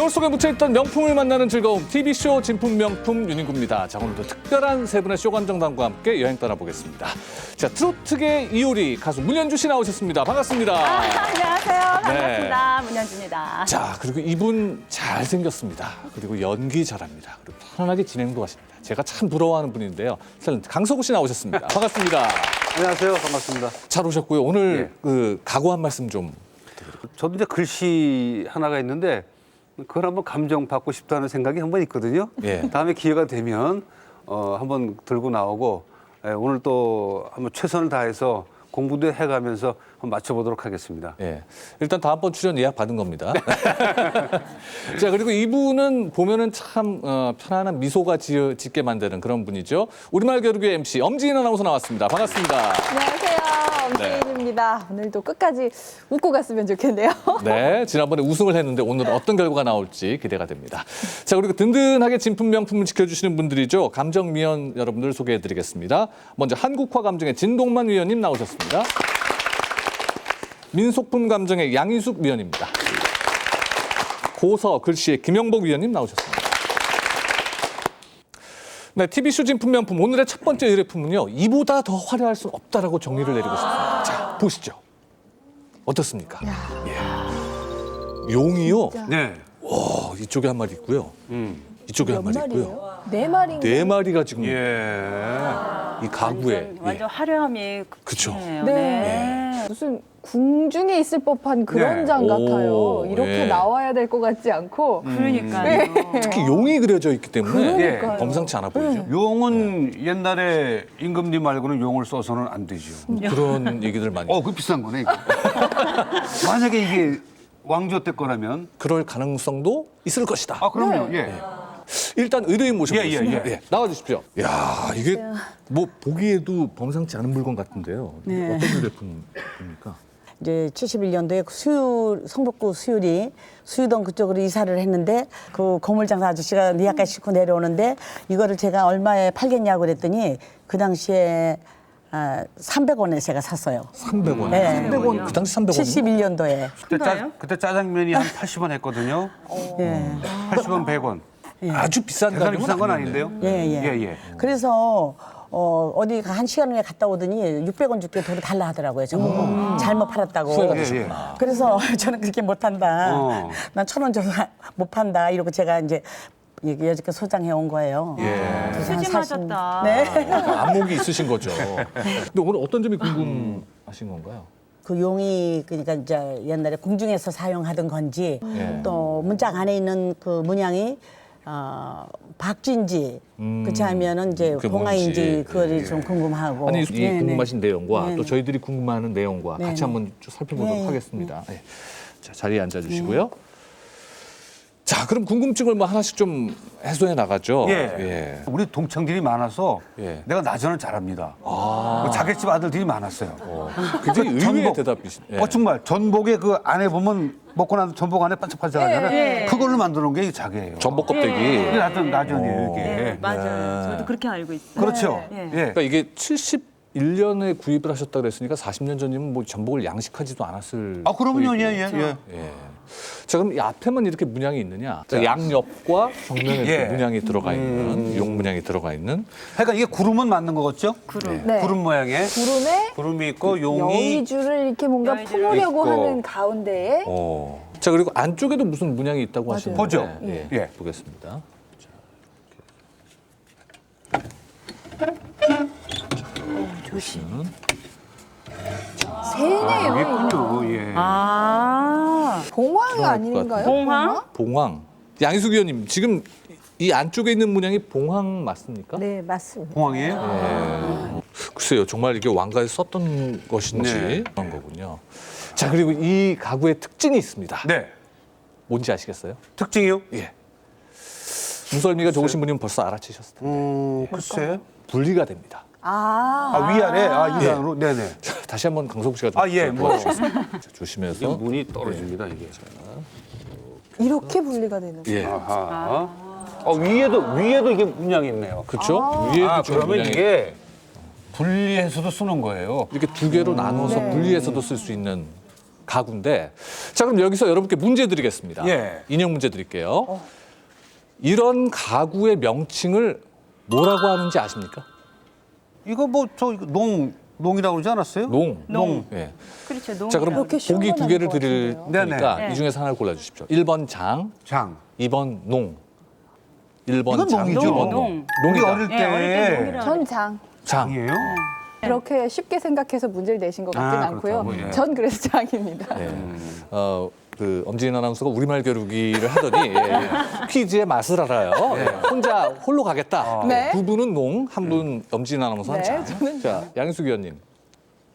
거울 속에 묻혀있던 명품을 만나는 즐거움 TV쇼 진품 명품 윤인구입니다. 자, 오늘도 특별한 세 분의 쇼관정단과 함께 여행 떠나보겠습니다. 자, 트로트계 이효리 가수 문현주 씨 나오셨습니다. 반갑습니다. 안녕하세요. 반갑습니다. 네. 문현주입니다. 자, 그리고 이분 잘생겼습니다. 그리고 연기 잘합니다. 그리고 편안하게 진행도 하십니다. 제가 참 부러워하는 분인데요. 강석우 씨 나오셨습니다. 반갑습니다. 안녕하세요. 반갑습니다. 잘 오셨고요. 오늘 그 각오 한 말씀 좀. 저도 이제 글씨 하나가 있는데 그걸 한번 감정 받고 싶다는 생각이 한번 있거든요. 예. 다음에 기회가 되면 한번 들고 나오고 오늘 또 한번 최선을 다해서 공부도 해가면서 한번 맞춰보도록 하겠습니다. 예. 일단 다음번 출연 예약 받은 겁니다. 자, 그리고 이분은 보면은 참 편안한 미소가 짓게 만드는 그런 분이죠. 우리말 겨루기 MC 엄지인 아나운서 나왔습니다. 반갑습니다. 안녕하세요. 엄지인입니다. 오늘도 끝까지 웃고 갔으면 좋겠네요. 네, 지난번에 우승을 했는데 오늘은 어떤 결과가 나올지 기대가 됩니다. 자, 그리고 든든하게 진품 명품을 지켜주시는 분들이죠. 감정미연 여러분들 소개해드리겠습니다. 먼저 한국화감정의 진동만 위원님 나오셨습니다. 민속품 감정의 양희숙 위원입니다. 고서 글씨의 김영복 위원님 나오셨습니다. 네, TV쇼 진품 명품 오늘의 첫 번째 의뢰품은요. 이보다 더 화려할 수는 없다라고 정리를 내리고 싶습니다. 자, 보시죠. 어떻습니까? 예. 용이요. 네. 와, 이쪽에 한 마리 있고요. 이쪽에 한 마리 있고요. 네 마리인가? 네 마리가 지금 예. 이 가구에. 완전 화려함이 그쵸. 크네요. 네. 무슨 궁중에 있을 법한 그런 네. 장 오, 같아요. 이렇게 예. 나와야 될 것 같지 않고. 그러니까요. 특히 용이 그려져 있기 때문에 그러니까요. 범상치 않아 보이죠. 용은 옛날에 임금님 말고는 용을 써서는 안 되죠. 그런 얘기들 많이. 그거 비싼 거네. 이거. 만약에 이게 왕조 때 거라면. 그럴 가능성도 있을 것이다. 그럼요. 예. 일단 의뢰인 모셔보겠습니다. 예. 나와주십시오. 야, 이게 뭐 보기에도 범상치 않은 물건 같은데요. 네. 어떤 의뢰품입니까? 이제 71년도에 성북구 수유동 그쪽으로 이사를 했는데 그 고물장사 아저씨가 니아까 싣고 내려오는데 이거를 제가 얼마에 팔겠냐고 그랬더니 그 당시에 300원에 제가 샀어요. 300원. 네. 300원. 그 당시 300원. 71년도에. 그때 짜장면이 한 80원 했거든요. 예. 80원, 100원. 아주 비싼 대단히 가격은 비싼 건 아닌데요. 아닌데요. 예. 예. 그래서 어디 한 시간 후에 갔다 오더니 600원 줄게 도로 달라 하더라고요. 저보고 잘못 팔았다고. 후회가 예, 되셨구나. 그래서 저는 그렇게 못한다. 난 1,000원 줘서 못 판다. 이러고 제가 이제 여지껏 소장해 온 거예요. 예. 그래서 한 수지 40 맞았다. 네. 안목이 있으신 거죠. 근데 오늘 어떤 점이 궁금하신 건가요? 그 용이 그러니까 이제 옛날에 궁중에서 사용하던 건지 예. 또 문짝 안에 있는 그 문양이 박쥐인지 그렇지 하면은 이제 그게 봉화인지 뭔지. 그거를 좀 궁금하고. 아니, 이 네네. 궁금하신 내용과 네네. 또 저희들이 궁금해하는 내용과 같이 네네. 한번 좀 살펴보도록 네. 하겠습니다. 네. 자, 자리에 앉아주시고요. 자, 그럼 궁금증을 뭐 하나씩 좀 해소해 나가죠. 예. 우리 동창들이 많아서 예. 내가 나전을 잘합니다. 자객집 아들들이 많았어요. 굉장히 의외의 전복. 대답이신. 예. 정말 전복에 그 안에 보면 먹고 난 전복 안에 반짝반짝하잖아요. 그걸로 만들어 놓은 게 이 자개예요. 전복 껍데기. 이게 나전이에요, 이게. 네, 맞아요. 저도 그렇게 알고 있어요. 그렇죠. 네. 예. 그러니까 이게 71년에 구입을 하셨다고 그랬으니까 40년 전이면 뭐 전복을 양식하지도 않았을. 그럼요, 거이고. 예. 예. 자, 그럼 이 앞에만 이렇게 문양이 있느냐? 자, 양옆과 정면에 예. 문양이 들어가 있는, 용 문양이 들어가 있는. 그러니까 이게 구름은 맞는 거겠죠? 구름. 네. 구름 모양의 구름에 구름이 있고 용이 여의주를 이렇게 뭔가 여의주를 품으려고 있고. 하는 가운데에 자, 그리고 안쪽에도 무슨 문양이 있다고 하시는데. 보죠. 예. 예. 보겠습니다. 조심. 새네요. 있군요. 예. 봉황이 들어갈 것 아닌가요? 같아요. 봉황? 봉황. 양희숙 의원님, 지금 이 안쪽에 있는 문양이 봉황 맞습니까? 네, 맞습니다. 공항이에요? 글쎄요, 정말 이게 왕가에 썼던 것인지 네. 그런 거군요. 자, 그리고 이 가구의 특징이 있습니다. 네. 뭔지 아시겠어요? 특징이요? 예. 눈썰미가 좋으신 분이면 벌써 알아채셨을 텐데. 글쎄. 분리가 됩니다. 위아래? 이 예. 단으로? 네네. 자, 다시 한번 강석우 씨가 좀 예. 도와주시겠습니다. 자, 이게 조심해서. 문이 떨어집니다, 이게. 이렇게 분리가 되는 거예요. 예. 아하. 위에도 이게 문양이 있네요. 그렇죠? 위에도 좀 그러면 문양이 이게 분리해서도 쓰는 거예요. 이렇게 두 개로 나눠서 네. 분리해서도 쓸 수 있는 가구인데 자 그럼 여기서 여러분께 문제 드리겠습니다. 예. 인형 문제 드릴게요. 이런 가구의 명칭을 뭐라고 하는지 아십니까? 이거 뭐 저 농이라고 그러지 않았어요? 농. 예. 그렇죠. 농. 자 그럼 그렇게 쉬운 보기 건 두 아닐 개를 것 드릴 같은데요. 테니까 네네. 이 중에서 하나를 골라주십시오. 1번 장, 장. 2번 농. 1번 이건 장, 농이죠. 2번 농. 농. 우리 농이다. 어릴 예, 어릴 때 때 농이라. 전 장. 장. 장이에요? 그렇게 쉽게 생각해서 문제를 내신 것 같진 아, 않고요. 그렇다고, 예. 전 그래서 장입니다. 예. 그 엄지인 아나운서가 우리말 겨루기를 하더니 퀴즈의 맛을 알아요. 예. 혼자 홀로 가겠다. 네. 두 분은 농, 한 분 엄지인 아나운서는 네, 장. 저는 자, 양희숙 의원님.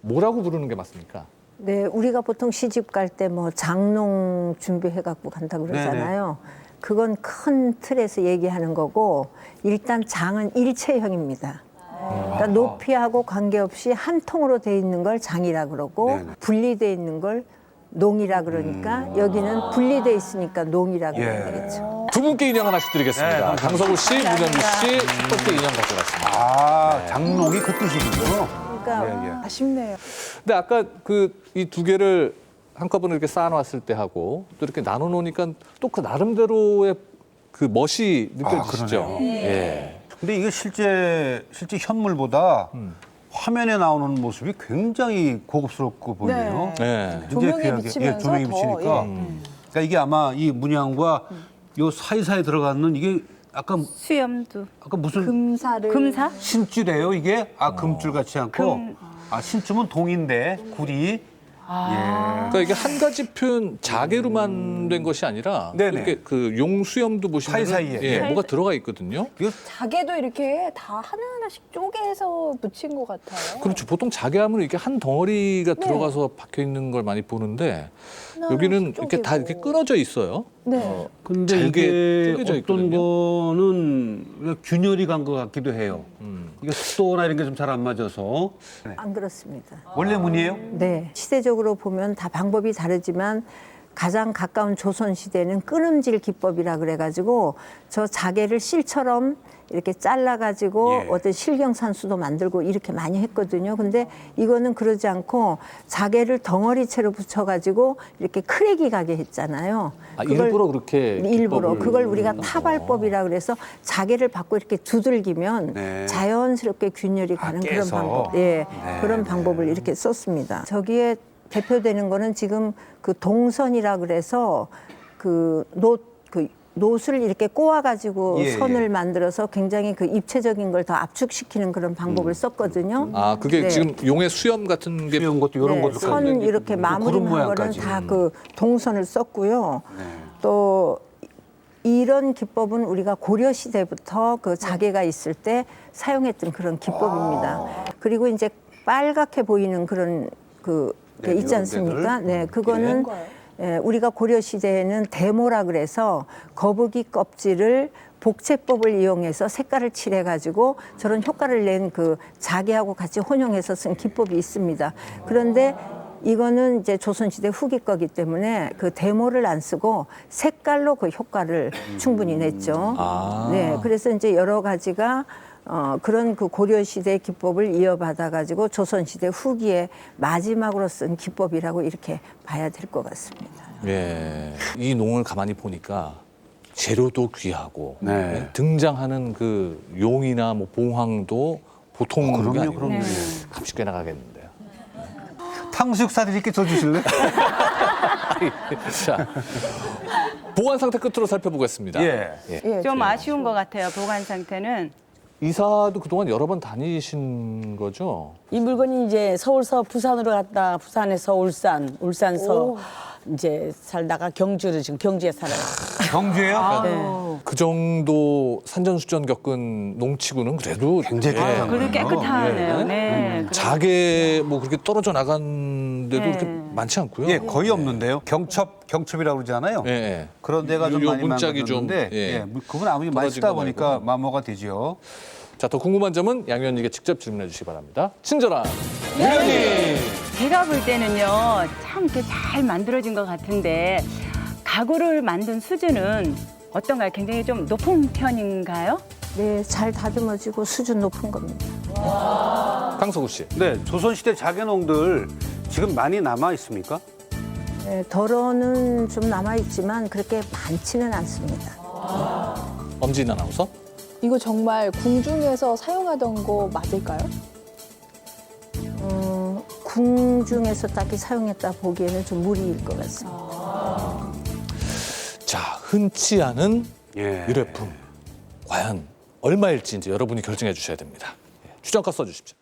뭐라고 부르는 게 맞습니까? 네, 우리가 보통 시집 갈 때 뭐 장롱 준비해갖고 간다 그러잖아요. 그건 큰 틀에서 얘기하는 거고 일단 장은 일체형입니다. 그러니까 높이하고 관계없이 한 통으로 돼 있는 걸 장이라 그러고 네네. 분리돼 있는 걸 농이라 그러니까 여기는 분리돼 있으니까 농이라고 그러면 되겠죠. 두 분께 인형 하나씩 드리겠습니다. 네, 감사합니다. 강서구 씨, 문현주 씨, 첫 번째 인형 가져갔습니다. 아, 장롱이 그 뜻이군요. 그러니까 예, 예. 아쉽네요. 근데 아까 그 이 두 개를 한꺼번에 이렇게 쌓아놨을 때 하고 또 이렇게 나눠놓으니까 또 그 나름대로의 그 멋이 느껴지시죠? 그러네요. 예. 근데 이게 실제 현물보다 화면에 나오는 모습이 굉장히 고급스럽고 보이네요. 네. 굉장히 조명에 귀하게. 비치면서 조명에 더, 비치니까. 그러니까 이게 아마 이 문양과 요 사이사이 들어가는 이게 아까 수염도. 무슨 금사를 금사? 신줄이에요 이게? 아 금줄 같지 않고 아 신줄은 동인데 굴이 그러니까 이게 한 가지 표현 자개로만 된 것이 아니라 네네. 이렇게 그 용수염도 보시면 사이사이에. 예, 뭐가 들어가 있거든요. 자개도 이렇게 다 하나하나씩 쪼개서 붙인 것 같아요. 그렇죠. 보통 자개하면 이렇게 한 덩어리가 들어가서 박혀 있는 걸 많이 보는데 여기는 이렇게 다 이렇게 끊어져 있어요. 네. 근데 잘게 이게 쪼개져 어떤 있거든요. 거는 균열이 간 것 같기도 해요. 이게 습도나 이런 게 좀 잘 안 맞아서. 안 그렇습니다. 원래 문이에요? 네, 시대적으로 보면 다 방법이 다르지만 가장 가까운 조선 시대는 끊음질 기법이라 그래가지고 저 자개를 실처럼 이렇게 잘라가지고 예. 어떤 실경산수도 만들고 이렇게 많이 했거든요. 근데 이거는 그러지 않고 자개를 덩어리채로 붙여가지고 이렇게 크랙이 가게 했잖아요. 아, 그걸 일부러 그렇게 일부러 기법을- 그걸 우리가 타발법이라 그래서 자개를 받고 이렇게 두들기면 네. 자연스럽게 균열이 가는 그런 깨서. 방법. 예, 그런 방법을 이렇게 썼습니다. 저기에 대표되는 거는 지금 그 동선이라 그래서 그 노트를 이렇게 꼬아가지고 예, 선을 예. 만들어서 굉장히 그 입체적인 걸 더 압축시키는 그런 방법을 썼거든요. 아, 그게 네. 지금 용의 수염 같은 게 이런 것도 이런 네, 것도 선 이렇게 구름 마무리한 거는 모양까지. 다 그 동선을 썼고요. 네. 또 이런 기법은 우리가 고려 시대부터 그 자개가 있을 때 사용했던 그런 기법입니다. 그리고 이제 빨갛게 보이는 그런 그 네, 있지 이런 않습니까? 데들. 네, 그거는 예, 우리가 고려 시대에는 대모라 그래서 거북이 껍질을 복채법을 이용해서 색깔을 칠해가지고 저런 효과를 낸 그 자개하고 같이 혼용해서 쓴 기법이 있습니다. 그런데 이거는 이제 조선시대 후기 거기 때문에 그 대모를 안 쓰고 색깔로 그 효과를 충분히 냈죠. 아. 네, 그래서 이제 여러 가지가 그런 그 고려 시대 기법을 이어받아 가지고 조선 시대 후기에 마지막으로 쓴 기법이라고 이렇게 봐야 될 것 같습니다. 예. 이 농을 가만히 보니까 재료도 귀하고 네. 예, 등장하는 그 용이나 뭐 봉황도 보통 게 그럼요, 아니고 그럼요. 값이 꽤 나가겠는데요. 탕수육 사드릴게 더 주실래? 자, 보관 상태 끝으로 살펴보겠습니다. 예. 예, 좀 아쉬운 것 같아요. 보관 상태는. 이사도 그동안 여러 번 다니신 거죠? 이 물건이 이제 서울서 부산으로 갔다 부산에서 울산서 이제 살다가 경주를 지금 경주에 살아요. 경주예요? 네. 그 정도 산전수전 겪은 농치고는 그래도 굉장히 예, 깨끗한 그래도 거예요. 깨끗하네요. 네. 자개 뭐 그렇게 떨어져 나간 데도 네. 그렇게 많지 않고요. 예, 거의 없는데요. 경첩이라고 그러잖아요. 예, 예. 그런 데가 좀 요 많이 문짝이 좀, 망가졌는데 예. 예, 그분 아무리 많이 떨어진 쓰다 거 보니까 말고. 마모가 되죠. 자, 더 궁금한 점은 양 의원님께 직접 질문해 주시기 바랍니다. 친절한 제가 볼 때는요, 참 이렇게 잘 만들어진 것 같은데, 가구를 만든 수준은 어떤가요? 굉장히 좀 높은 편인가요? 네, 잘 다듬어지고 수준 높은 겁니다. 강서구 씨. 네, 조선시대 자개농들 지금 많이 남아 있습니까? 덜어는 좀 남아있지만 그렇게 많지는 않습니다. 엄지인 아나운서. 이거 정말 궁중에서 사용하던 거 맞을까요? 궁중에서 딱히 사용했다 보기에는 좀 무리일 것 같습니다. 자, 흔치 않은 예. 유래품. 과연 얼마일지 이제 여러분이 결정해 주셔야 됩니다. 예, 추정가 써주십시오.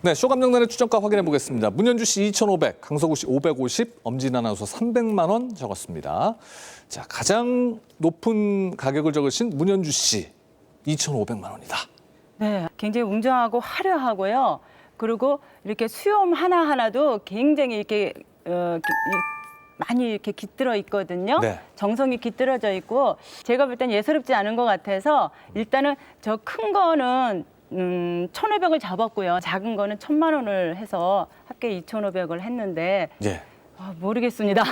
네, 쇼감정단의 추정가 확인해 보겠습니다. 문현주 씨 2,500, 강서구 씨 550, 엄진 아나운서 300만 원 적었습니다. 자, 가장 높은 가격을 적으신 문현주 씨 2,500만 원이다. 네, 굉장히 웅장하고 화려하고요. 그리고 이렇게 수염 하나하나도 굉장히 이렇게 많이 이렇게 깃들어 있거든요. 네. 정성이 깃들어져 있고 제가 볼 땐 예사롭지 않은 것 같아서 일단은 저 큰 거는 1,500을 잡았고요. 작은 거는 1,000만 원을 해서 합계 2,500을 했는데 예. 모르겠습니다.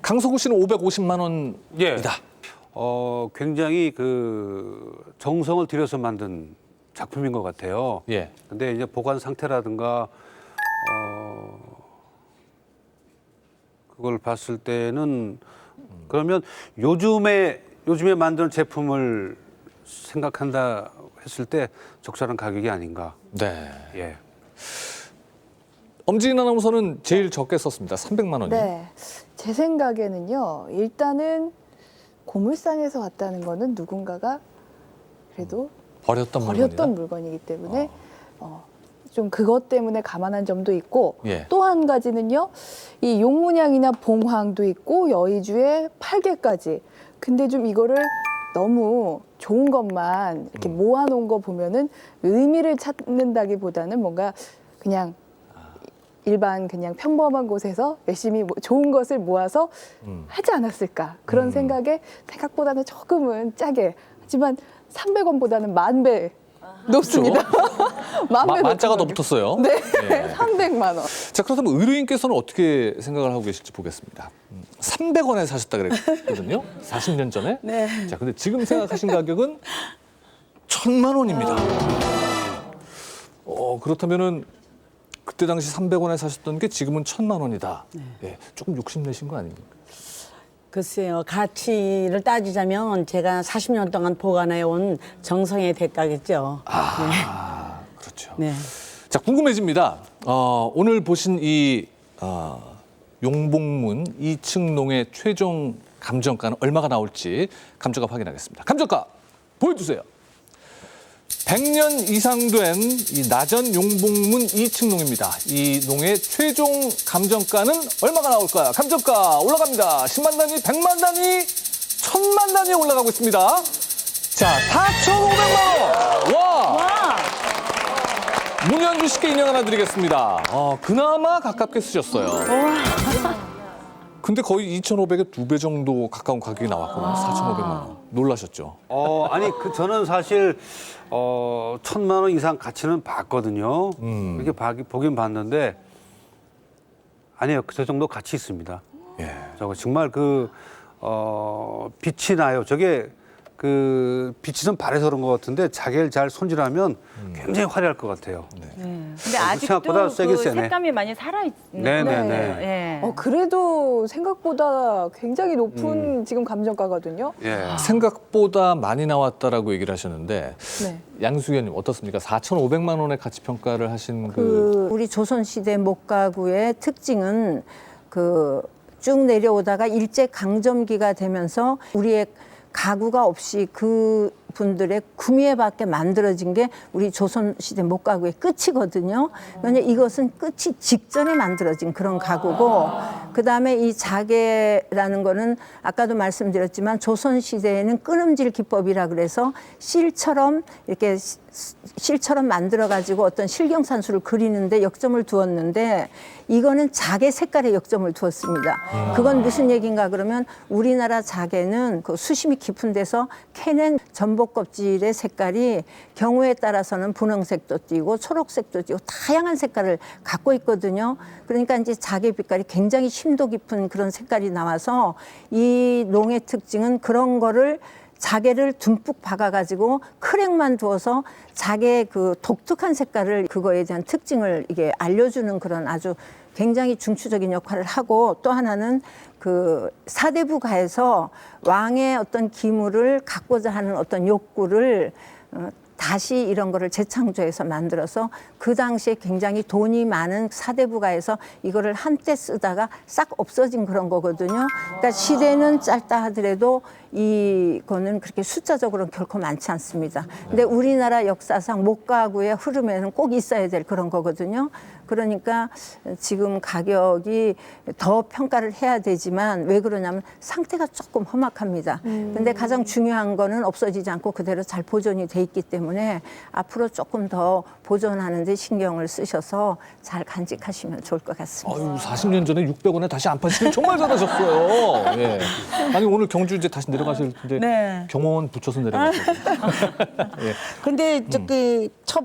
강서구 씨는 550만 원이다. 예. 굉장히 그 정성을 들여서 만든 작품인 것 같아요. 예. 근데 이제 보관 상태라든가 그걸 봤을 때는 그러면 요즘에 만드는 제품을 생각한다 했을 때 적절한 가격이 아닌가. 네. 예. 엄지인 아나운서는 제일 적게 썼습니다. 300만 원이요. 네. 제 생각에는요. 일단은 고물상에서 왔다는 거는 누군가가 그래도 버렸던 버렸던 물건이다. 물건이기 때문에 좀 그것 때문에 감안한 점도 있고 예. 또 한 가지는요. 이 용문양이나 봉황도 있고 여의주의 팔개까지. 근데 좀 이거를 너무 좋은 것만 이렇게 모아놓은 거 보면은 의미를 찾는다기보다는 뭔가 그냥 일반 그냥 평범한 곳에서 열심히 좋은 것을 모아서 하지 않았을까 그런 생각에 생각보다는 조금은 짜게 하지만 300원보다는 10,000배 높습니다. 만자가 더 붙었어요. 네, 예. 300만 원. 자, 그렇다면 의뢰인께서는 어떻게 생각을 하고 계실지 보겠습니다. 300원에 사셨다 그랬거든요. 40년 전에. 네. 자, 근데 지금 생각하신 가격은 1,000만 원입니다. 그렇다면은 그때 당시 300원에 사셨던 게 지금은 1,000만 원이다. 예, 조금 욕심내신 거 아닙니까? 글쎄요, 가치를 따지자면 제가 40년 동안 보관해온 정성의 대가겠죠. 그렇죠. 네. 자, 궁금해집니다. 오늘 보신 이 용복문 2층 농의 최종 감정가는 얼마가 나올지 감정가 확인하겠습니다. 감정가 보여주세요. 100년 이상 된 이 나전 용복문 2층 농입니다. 이 농의 최종 감정가는 얼마가 나올까요? 감정가 올라갑니다. 10만 단위, 100만 단위, 1,000만 단위에 올라가고 있습니다. 자, 4,500만 원! 와! 문현주 씨께 인형 하나 드리겠습니다. 그나마 가깝게 쓰셨어요. 근데 거의 2,500에 2배 정도 가까운 가격이 나왔거든요. 4,500만 원. 놀라셨죠? 아니 저는 사실 1,000만 원 이상 가치는 봤거든요. 이렇게 보긴 봤는데 아니에요. 그 정도 가치 있습니다. 예. 저거 정말 빛이 나요. 저게 빛이 좀 발해서 그런 것 같은데 자개를 잘 손질하면 굉장히 화려할 것 같아요. 근데 아직도 생각보다 세게 그 세네. 색감이 많이 살아있는 네네네. 예. 그래도 생각보다 굉장히 높은 지금 감정가거든요. 예. 생각보다 많이 나왔다라고 얘기를 하셨는데 네. 양수경님 어떻습니까? 4,500만 원의 가치 평가를 하신 우리 조선시대 목가구의 특징은 쭉 내려오다가 일제 강점기가 되면서 우리의 가구가 없이 그 분들의 구미에 밖에 만들어진 게 우리 조선시대 목가구의 끝이거든요. 왜냐하면 이것은 끝이 직전에 만들어진 그런 가구고 그다음에 이 자개라는 거는 아까도 말씀드렸지만 조선시대에는 끊음질 기법이라 그래서 실처럼 이렇게 실처럼 만들어가지고 어떤 실경산수를 그리는데 역점을 두었는데 이거는 자개 색깔에 역점을 두었습니다. 그건 무슨 얘기인가 그러면 우리나라 자개는 그 수심이 깊은 데서 캐낸 전복 껍질의 색깔이 경우에 따라서는 분홍색도 띠고 초록색도 띠고 다양한 색깔을 갖고 있거든요. 그러니까 이제 자개 빛깔이 굉장히 심도 깊은 그런 색깔이 나와서 이 농의 특징은 그런 거를 자개를 듬뿍 박아가지고 크랙만 두어서 자개의 그 독특한 색깔을 그거에 대한 특징을 이게 알려주는 그런 아주 굉장히 중추적인 역할을 하고 또 하나는 그 사대부가에서 왕의 어떤 기물을 갖고자 하는 어떤 욕구를 다시 이런 거를 재창조해서 만들어서 그 당시에 굉장히 돈이 많은 사대부가에서 이거를 한때 쓰다가 싹 없어진 그런 거거든요. 그러니까 시대는 짧다 하더라도 이거는 그렇게 숫자적으로는 결코 많지 않습니다. 근데 우리나라 역사상 목가구의 흐름에는 꼭 있어야 될 그런 거거든요. 그러니까 지금 가격이 더 평가를 해야 되지만 왜 그러냐면 상태가 조금 험악합니다. 근데 가장 중요한 거는 없어지지 않고 그대로 잘 보존이 돼 있기 때문에 앞으로 조금 더 보존하는 데 신경을 쓰셔서 잘 간직하시면 좋을 것 같습니다. 아유, 40년 전에 600원에 다시 안 파시면 정말 잘하셨어요. 예. 아니 오늘 경주 이제 다시 내려가실 텐데 네. 경호원 붙여서 내려가세요. 예. 근데 저기 첫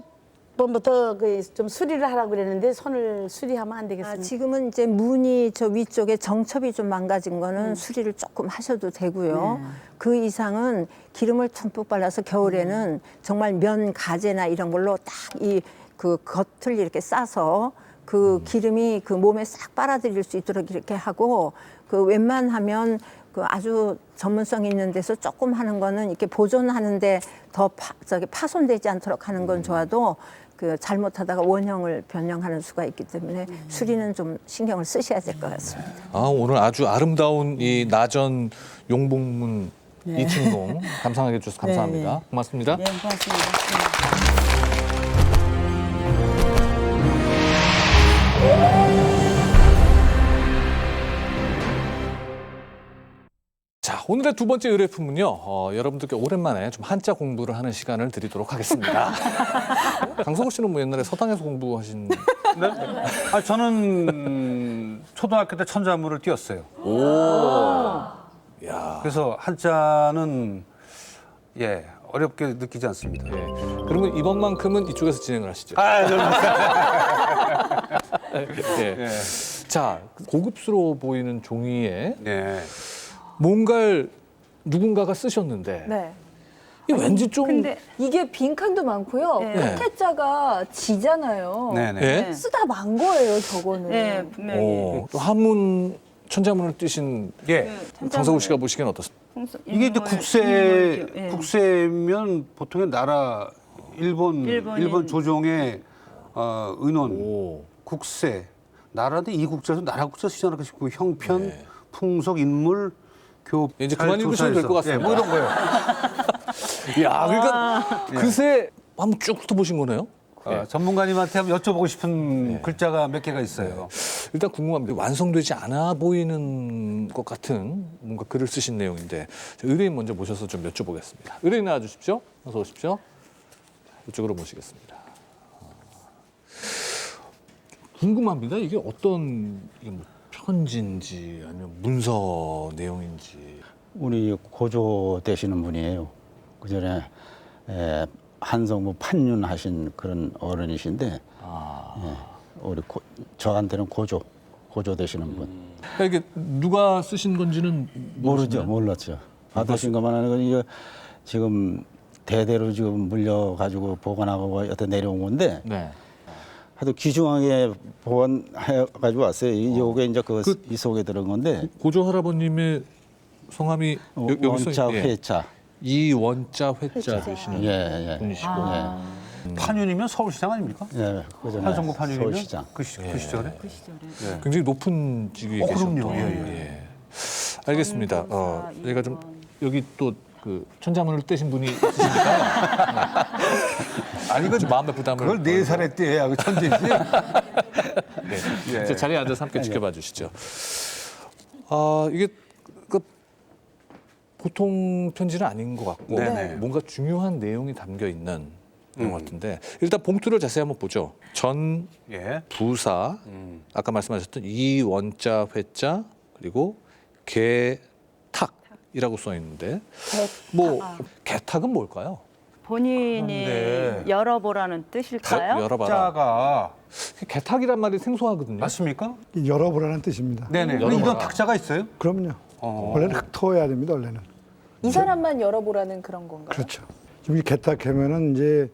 번부터 그 좀 수리를 하라고 그랬는데 손을 수리하면 안 되겠습니까? 지금은 이제 문이 저 위쪽에 정첩이 좀 망가진 거는 수리를 조금 하셔도 되고요. 그 이상은 기름을 듬뿍 발라서 겨울에는 정말 면 가재나 이런 걸로 딱 이 그 겉을 이렇게 싸서 그 기름이 그 몸에 싹 빨아들일 수 있도록 이렇게 하고 그 웬만하면 그 아주 전문성 있는 데서 조금 하는 거는 이렇게 보존하는데 더 파손되지 않도록 하는 건 좋아도 그 잘못하다가 원형을 변형하는 수가 있기 때문에 수리는 좀 신경을 쓰셔야 될 것 같습니다. 아, 오늘 아주 아름다운 이 나전 용복문 2층동 감상하게 해주셔서 감사합니다. 네. 고맙습니다. 네, 고맙습니다. 자, 오늘의 두 번째 의뢰품은요. 여러분들께 오랜만에 좀 한자 공부를 하는 시간을 드리도록 하겠습니다. 강성호 씨는 뭐 옛날에 서당에서 공부하신 네? 아, 저는 초등학교 때 천자문을 띄웠어요. 야. 그래서 한자는 예 어렵게 느끼지 않습니다. 예. 그러면 이번만큼은 이쪽에서 진행을 하시죠. 아, 저는 예. 예. 자, 고급스러워 보이는 종이에 예. 뭔가를 누군가가 쓰셨는데 네. 이게 왠지 좀 근데 이게 빈칸도 많고요. 네. 끝에 자가 지잖아요. 네네. 예? 쓰다 만 거예요, 저거는. 네, 분명히. 또 한문 천자문을 띄신 예. 강성우 씨가 보시기엔 어떻습니까? 이게 이제 국세면 보통의 나라 일본 조정의 의논 오. 국세 나라인데 이 국자에서 나라 국자 쓰지 않을까 싶고 형편 네. 풍속 인물 교육 이제 그만 읽으셔도 될 것 같습니다. 예, 뭐 이런 거예요. 야, 그러니까 그새 한번 쭉 훑어보신 거네요. 전문가님한테 한번 여쭤보고 싶은 글자가 몇 개가 있어요. 일단 궁금합니다. 완성되지 않아 보이는 것 같은 뭔가 글을 쓰신 내용인데 의뢰인 먼저 모셔서 좀 여쭤보겠습니다. 의뢰인 나와주십시오. 어서 오십시오. 이쪽으로 모시겠습니다. 궁금합니다. 이게 어떤 이게 뭐 편지인지 아니면 문서 내용인지. 우리 고조 되시는 분이에요. 그 전에 한성부 판륜 하신 그런 어른이신데, 우리 저한테는 고조 되시는 분. 그러니까 이게 누가 쓰신 건지는 모르죠, 몰랐죠. 받으신 것만 하는 건 이거 지금 대대로 지금 물려가지고 보관하고 여태 내려온 건데, 네. 하여튼 귀중하게 보관해가지고 왔어요. 이게 이제 이 속에 들은 건데, 고조 할아버님의 성함이 여기 써 원자 있- 예. 회자. 이원자 회자 되시는 예. 분이시고. 판윤이면 서울시장 아닙니까? 예, 그전에 한성구 판윤이면 서울시장. 그 시절에. 굉장히 높은 직위에 계셨던. 그럼요. 예. 알겠습니다. 저희가 좀 여기 또 그 천자문을 떼신 분이 있으시니까 아니 이거 좀 마음의 부담을 그걸 4살에 떼야 그 천재지. 네. 자리에 앉아서 함께 지켜봐 주시죠. 아, 이게 그 보통 편지는 아닌 것 같고 네네. 뭔가 중요한 내용이 담겨 있는 것 같은데 일단 봉투를 자세히 한번 보죠. 전 예. 부사 아까 말씀하셨던 이원자 회자 그리고 개탁이라고 써 있는데 뭐 개탁은 뭘까요? 본인이 네. 열어보라는 뜻일까요? 열어봐라. 탁자가 개탁이란 말이 생소하거든요. 맞습니까? 열어보라는 뜻입니다. 네네. 열어봐라. 이런 탁자가 있어요? 그럼요. 원래는 흙터야 됩니다. 원래는. 이 사람만 열어보라는 그런 건가요? 그렇죠. 지금 이 개탁하면은 이제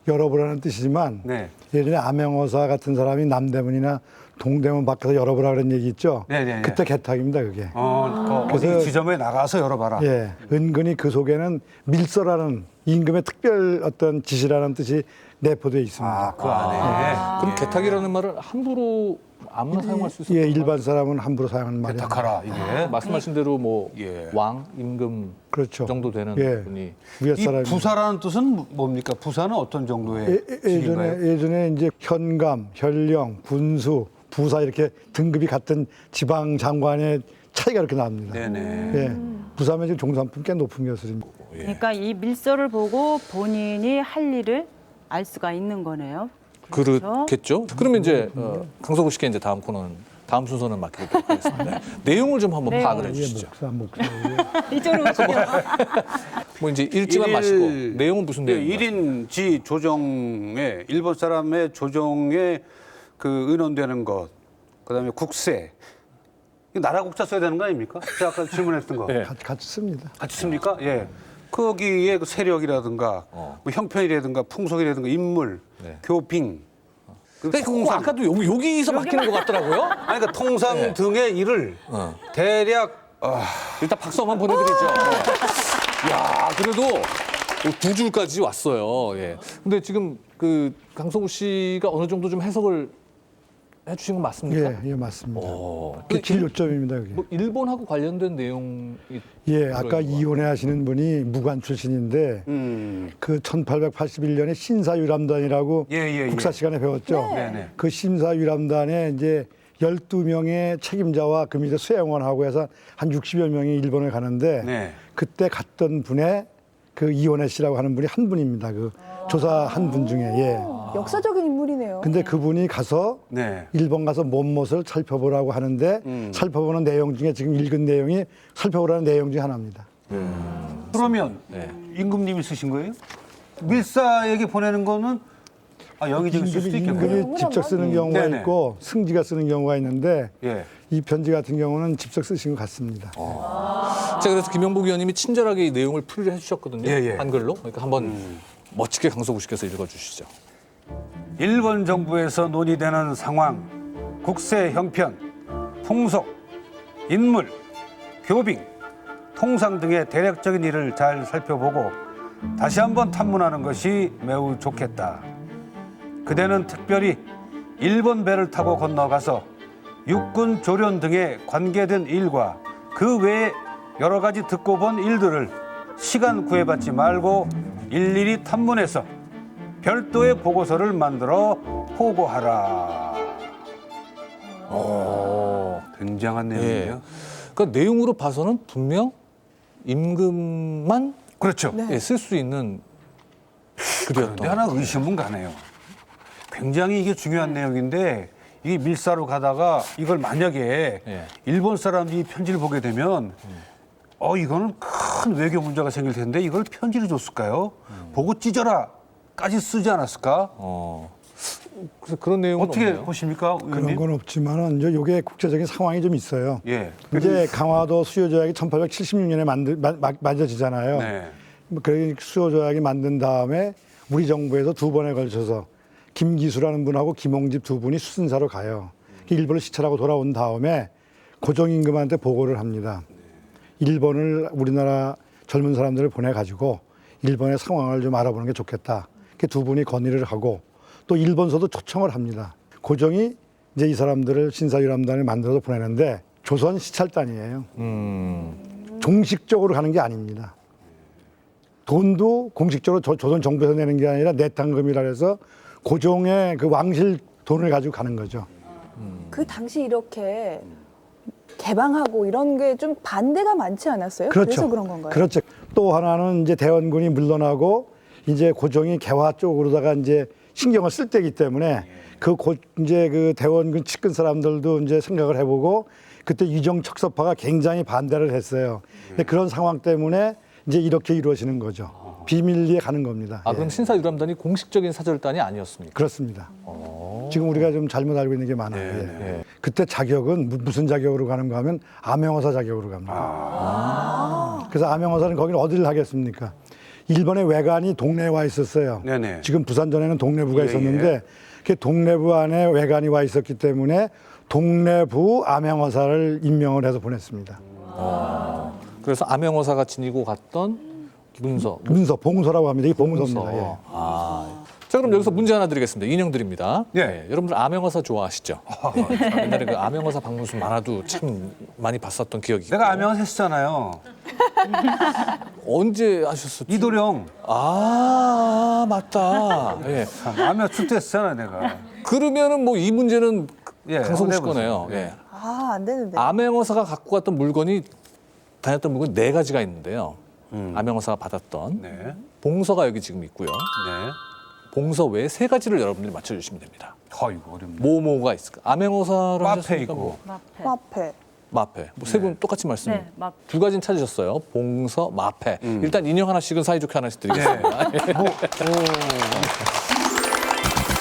열어보라는 뜻이지만 네. 예전에 암행어사 같은 사람이 남대문이나 동대문 밖에서 열어보라 그런 얘기 있죠. 네네네. 그때 개탁입니다, 그게. 어디 그래서- 지점에 나가서 열어봐라. 예, 은근히 그 속에는 밀서라는 임금의 특별 어떤 지시라는 뜻이 내포되어 있습니다. 아, 그 안에. 그럼 개탁이라는 말을 함부로 아무나 사용할 수 있어요? 예, 일반 사람은 함부로 사용하는 말이 아니에요. 개탁하라 이게. 말씀하신 대로 뭐 예. 왕, 임금 그렇죠. 정도 되는 예. 분이 위에 이 사람이 부사라는 뜻은 뭡니까? 부사는 어떤 정도의 직인가요? 예전에 이제 현감, 현령, 군수, 부사 이렇게 등급이 같은 지방 장관의 차이가 이렇게 납니다. 네네. 예, 부사면 지금 종산품 꽤 높은 것입니다. 그러니까 이 밀서를 보고 본인이 할 일을 알 수가 있는 거네요. 그렇겠죠. 그러면 이제 강석우 씨께 이제 다음 순서는 맡기도록 하겠습니다. 내용을 좀 한번 파악을 예, 해주시죠. 목사. 이쪽으로 오시죠. 뭐 이제 읽지만 마시고 내용은 무슨 내용인가요? 1인 지 조정에 일본 사람의 조정에 그 의논되는 것, 그다음에 국세. 이거 나라 국자 써야 되는 거 아닙니까? 제가 아까 질문했던 거. 네. 같이 씁니다. 같이 씁니까? 예. 거기에 그 세력이라든가 뭐 형편이라든가 풍속이라든가 인물, 네. 교빙, 그 근데 그거 아까도 여기서 막히는 것 같더라고요. 아니 그러니까 통상 네. 등의 일을 대략 일단 박수 한번 보내드리죠. 네. 야, 그래도 2줄까지 왔어요. 예. 근데 지금 그 강석우 씨가 어느 정도 좀 해석을 해주신 건 맞습니까? 예, 맞습니다. 어. 그게 길 요점입니다, 그게. 뭐 일본하고 관련된 내용이 예, 아까 들어있는 것 이혼회 하시는 분이 무관 출신인데 그 1881년에 신사유람단이라고 예. 국사 시간에 배웠죠. 네네. 그 신사유람단에 이제 12명의 책임자와 그 밑에 수행원하고 해서 한 60여 명이 일본을 가는데 네. 그때 갔던 분의 그 이혼혜 씨라고 하는 분이 한 분입니다. 그 조사한 분 중에. 예. 역사적인 인물이네요. 근데 그분이 가서 네. 일본 가서 몸못을 살펴보라고 하는데 살펴보는 내용 중에 지금 읽은 내용이 살펴보라는 내용 중에 하나입니다. 그러면 네. 임금님이 쓰신 거예요? 밀사에게 보내는 거는 영의정이 쓸 수도 있겠고요. 임금이 직접 쓰는 경우가 네네. 있고 승지가 쓰는 경우가 있는데 예. 이 편지 같은 경우는 직접 쓰신 것 같습니다. 제가 그래서 김영복 의원님이 친절하게 이 내용을 풀이를 해주셨거든요. 예. 한글로. 그러니까 한번 멋지게 강석우 씨께서 읽어주시죠. 일본 정부에서 논의되는 상황, 국세 형편, 풍속, 인물, 교빙, 통상 등의 대략적인 일을 잘 살펴보고 다시 한번 탐문하는 것이 매우 좋겠다. 그대는 특별히 일본 배를 타고 건너가서 육군 조련 등에 관계된 일과 그 외에 여러 가지 듣고 본 일들을 시간 구애받지 말고 일일이 탐문해서 별도의 보고서를 만들어 보고하라. 굉장한 내용이에요. 예. 그러니까 내용으로 봐서는 분명 임금만 그렇죠. 쓸 수 있는 글이었던. 근데 하나 의심은 가네요. 굉장히 이게 중요한 내용인데 이 밀사로 가다가 이걸 만약에 예. 일본 사람들이 편지를 보게 되면 이거는 큰 외교 문제가 생길 텐데 이걸 편지를 줬을까요? 보고 찢어라까지 쓰지 않았을까? 그래서 그런 내용은 어떻게 없네요. 보십니까, 그런 의원님? 건 없지만은 이제 요게 국제적인 상황이 좀 있어요. 예. 이제 강화도 수요조약이 1876년에 만들어지잖아요. 네. 그래 수요조약이 만든 다음에 우리 정부에서 2번에 걸쳐서 김기수라는 분하고 김홍집 2분이 수순사로 가요. 일본을 시찰하고 돌아온 다음에 고종임금한테 보고를 합니다. 일본을 우리나라 젊은 사람들을 보내가지고 일본의 상황을 좀 알아보는 게 좋겠다. 이렇게 2분이 건의를 하고 또 일본서도 초청을 합니다. 고종이 이제 이 사람들을 신사유람단을 만들어서 보내는데 조선 시찰단이에요. 종식적으로 가는 게 아닙니다. 돈도 공식적으로 조선 정부에서 내는 게 아니라 내탕금이라 해서 고종의 그 왕실 돈을 가지고 가는 거죠. 그 당시 이렇게 개방하고 이런 게 좀 반대가 많지 않았어요? 그렇죠. 그래서 그런 건가요? 그렇죠. 또 하나는 이제 대원군이 물러나고 이제 고종이 개화 쪽으로다가 이제 신경을 쓸 때이기 때문에 이제 그 대원군 측근 사람들도 이제 생각을 해보고 그때 이정척서파가 굉장히 반대를 했어요. 근데 그런 상황 때문에 이제 이렇게 이루어지는 거죠. 비밀리에 가는 겁니다. 그럼 예. 신사유람단이 공식적인 사절단이 아니었습니까? 그렇습니다. 지금 우리가 좀 잘못 알고 있는 게 많아요. 예. 그때 자격은 무슨 자격으로 가는가 하면 암행어사 자격으로 갑니다. 그래서 암행어사는 거기는 어디를 하겠습니까? 일본의 외관이 동네에 와 있었어요. 네네. 지금 부산 전에는 동래부가 예, 있었는데 그 동래부 안에 외관이 와 있었기 때문에 동래부 암행어사를 임명을 해서 보냈습니다. 그래서 암행어사가 지니고 갔던 문서. 봉서라고 합니다. 이게 봉서입니다. 봉서. 예. 자, 그럼 여기서 문제 하나 드리겠습니다. 인형 드립니다. 예. 여러분들 암행어사 좋아하시죠? 네. 옛날에 그 암행어사 박문수 만화도 참 많이 봤었던 기억이 있고. 내가 암행어사 했잖아요. 언제 하셨었죠? 이도령. 맞다. 예. 암행어사 출제했잖아 내가. 그러면은 뭐 이 문제는 예, 강성우 씨 한번 해보세요. 거네요. 예. 아, 안 되는데. 암행어사가 갖고 갔던 물건이 다녔던 물건 4가지가 있는데요. 암행어사가 받았던 네. 봉서가 여기 지금 있고요. 네. 봉서 외에 3가지를 여러분들이 맞춰주시면 됩니다. 이거 어렵네. 뭐가 있을까? 암행어사를 마페 하셨으니까 있고. 뭐 화폐. 마페. 뭐 세 분 똑같이 말씀. 네, 마페. 2가지는 찾으셨어요. 봉서, 마페. 일단 인형 하나씩은 사이좋게 하나씩 드리겠습니다.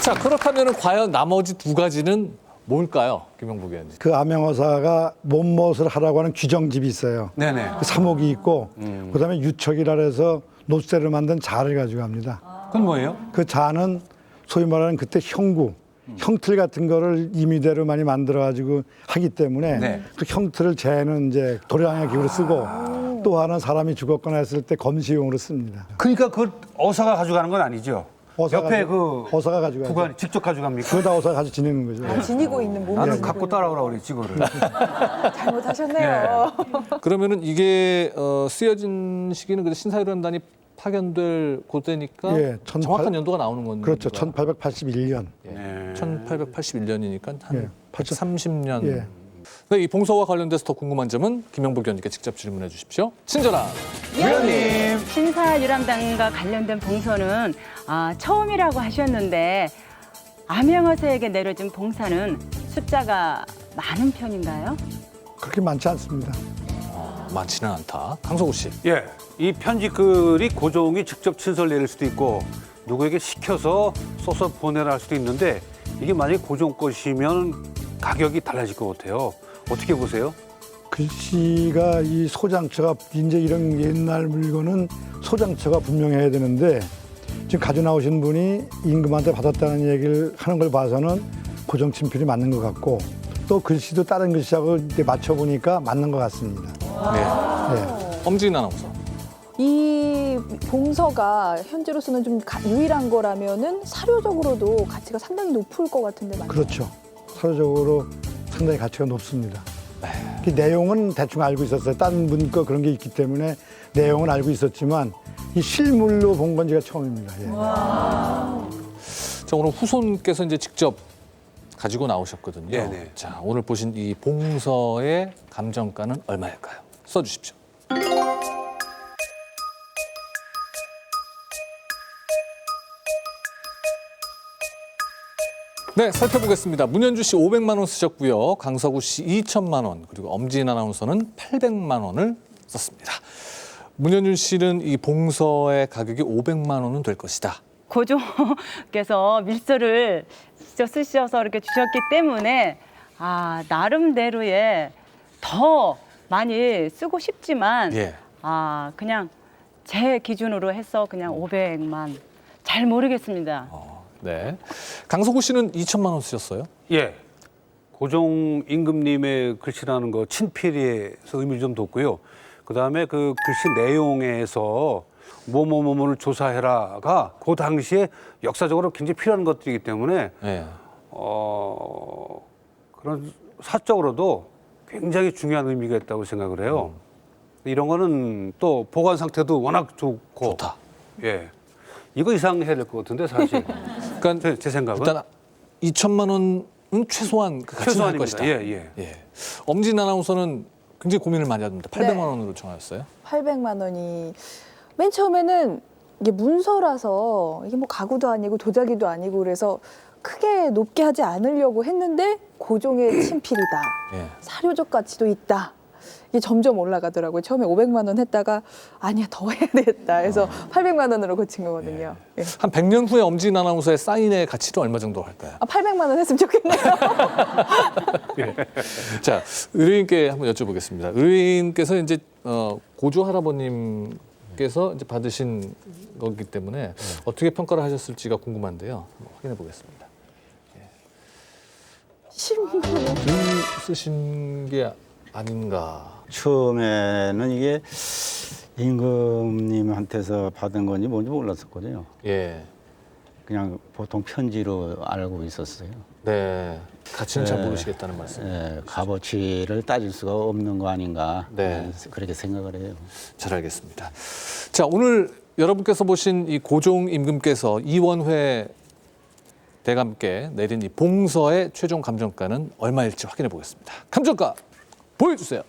자, 그렇다면 과연 나머지 2가지는 뭘까요? 김영복 의원님. 그 암행어사가 몸멋을 하라고 하는 규정집이 있어요. 네네. 그 사목이 있고 그다음에 유척이라 해서 노쇠를 만든 자를 가지고 갑니다. 그건 뭐예요? 그 자는 소위 말하는 그때 형구, 형틀 같은 거를 임의대로 많이 만들어 가지고 하기 때문에 네. 그 형틀을 재는 이제 도량의 기구로 쓰고 또 하나는 사람이 죽었거나 했을 때 검시용으로 씁니다. 그러니까 그 어사가 가져가는 건 아니죠. 옆에 그 어사가 가지고 부관 직접 가져갑니까? 그거 다 어사가 가지고 지내는 거죠. 아, 지니고 있는 몸이 나는 갖고 따라오라고 그랬지 그거를. 잘못하셨네요. 그러면은 이게 쓰여진 시기는 그래도 신사유란단이 파견될 그때니까 예, 1800 정확한 연도가 나오는 건가요? 그렇죠. 1881년. 네. 1881년이니까 한 예, 130년. 예. 네, 이 봉서와 관련돼서 더 궁금한 점은 김영복 의원님께 직접 질문해 주십시오. 친절한 위원님. 신사유람단과 관련된 봉서는 처음이라고 하셨는데 암행어사에게 내려진 봉사는 숫자가 많은 편인가요? 그렇게 많지 않습니다. 많지는 않다. 강석우 씨. 예. 이 편지글이 고종이 직접 친서를 내릴 수도 있고 누구에게 시켜서 써서 보내라 할 수도 있는데 이게 만약에 고종 것이면 가격이 달라질 것 같아요. 어떻게 보세요? 글씨가 이 소장처가 이제 이런 옛날 물건은 소장처가 분명해야 되는데 지금 가져 나오신 분이 임금한테 받았다는 얘기를 하는 걸 봐서는 고정 친필이 맞는 것 같고 또 글씨도 다른 글씨하고 이렇게 맞춰보니까 맞는 것 같습니다. 네. 엄지인 아나운서. 이 봉서가 현재로서는 좀 유일한 거라면은 사료적으로도 가치가 상당히 높을 것 같은데 맞나요? 그렇죠. 사료적으로 상당히 가치가 높습니다. 그 내용은 대충 알고 있었어요. 딴 분 거 그런 게 있기 때문에 내용은 알고 있었지만 이 실물로 본 건 제가 처음입니다. 예. 자, 오늘 후손께서 이제 직접 가지고 나오셨거든요. 네네. 자, 오늘 보신 이 봉서의 감정가는 얼마일까요? 써주십시오. 네, 살펴보겠습니다. 문현주 씨 500만 원 쓰셨고요. 강서구 씨 2천만 원, 그리고 엄지인 아나운서는 800만 원을 썼습니다. 문현주 씨는 이 봉서의 가격이 500만 원은 될 것이다. 고종께서 밀서를 직접 쓰셔서 이렇게 주셨기 때문에 나름대로의 더 많이 쓰고 싶지만 예. 그냥 제 기준으로 해서 그냥 500만 잘 모르겠습니다. 네. 강서구 씨는 2천만 원 쓰셨어요? 예. 고종 임금님의 글씨라는 거 친필에서 의미 좀 뒀고요. 그다음에 그 글씨 내용에서 뭐뭐뭐를 조사해라가 그 당시에 역사적으로 굉장히 필요한 것들이기 때문에 네. 그런 사적으로도 굉장히 중요한 의미가 있다고 생각을 해요. 이런 거는 또 보관 상태도 워낙 좋고 좋다. 예. 이거 이상 해야 될 것 같은데 사실. 그러니까 제 생각은. 일단 2천만 원은 최소한 그 가치는 할 최소한입니다. 것이다. 예. 엄진 아나운서는 굉장히 고민을 많이 하던데 800만 원으로 정하였어요? 800만 원이 맨 처음에는 이게 문서라서 이게 뭐 가구도 아니고 도자기도 아니고 그래서 크게 높게 하지 않으려고 했는데 고종의 친필이다. 예. 사료적 가치도 있다. 이게 점점 올라가더라고요. 처음에 500만 원 했다가 아니야 더 해야 되겠다 해서 800만 원으로 고친 거거든요. 예. 한 100년 후에 엄진 아나운서의 사인의 가치는 얼마 정도 할까요? 800만 원 했으면 좋겠네요. 자, 의뢰인께 한번 여쭤보겠습니다. 의뢰인께서 이제 고조 할아버님께서 이제 받으신 거기 때문에 어떻게 평가를 하셨을지가 궁금한데요. 한번 확인해 보겠습니다. 글 쓰신 게 아닌가. 처음에는 이게 임금님한테서 받은 건지 뭔지 몰랐었거든요. 예. 그냥 보통 편지로 알고 있었어요. 네. 가치는 잘 모르시겠다는 말씀. 예, 값어치를 따질 수가 없는 거 아닌가. 네. 그렇게 생각을 해요. 잘 알겠습니다. 자, 오늘 여러분께서 보신 이 고종 임금께서 이원회 대감께 내린 이 봉서의 최종 감정가는 얼마일지 확인해 보겠습니다. 감정가 보여주세요.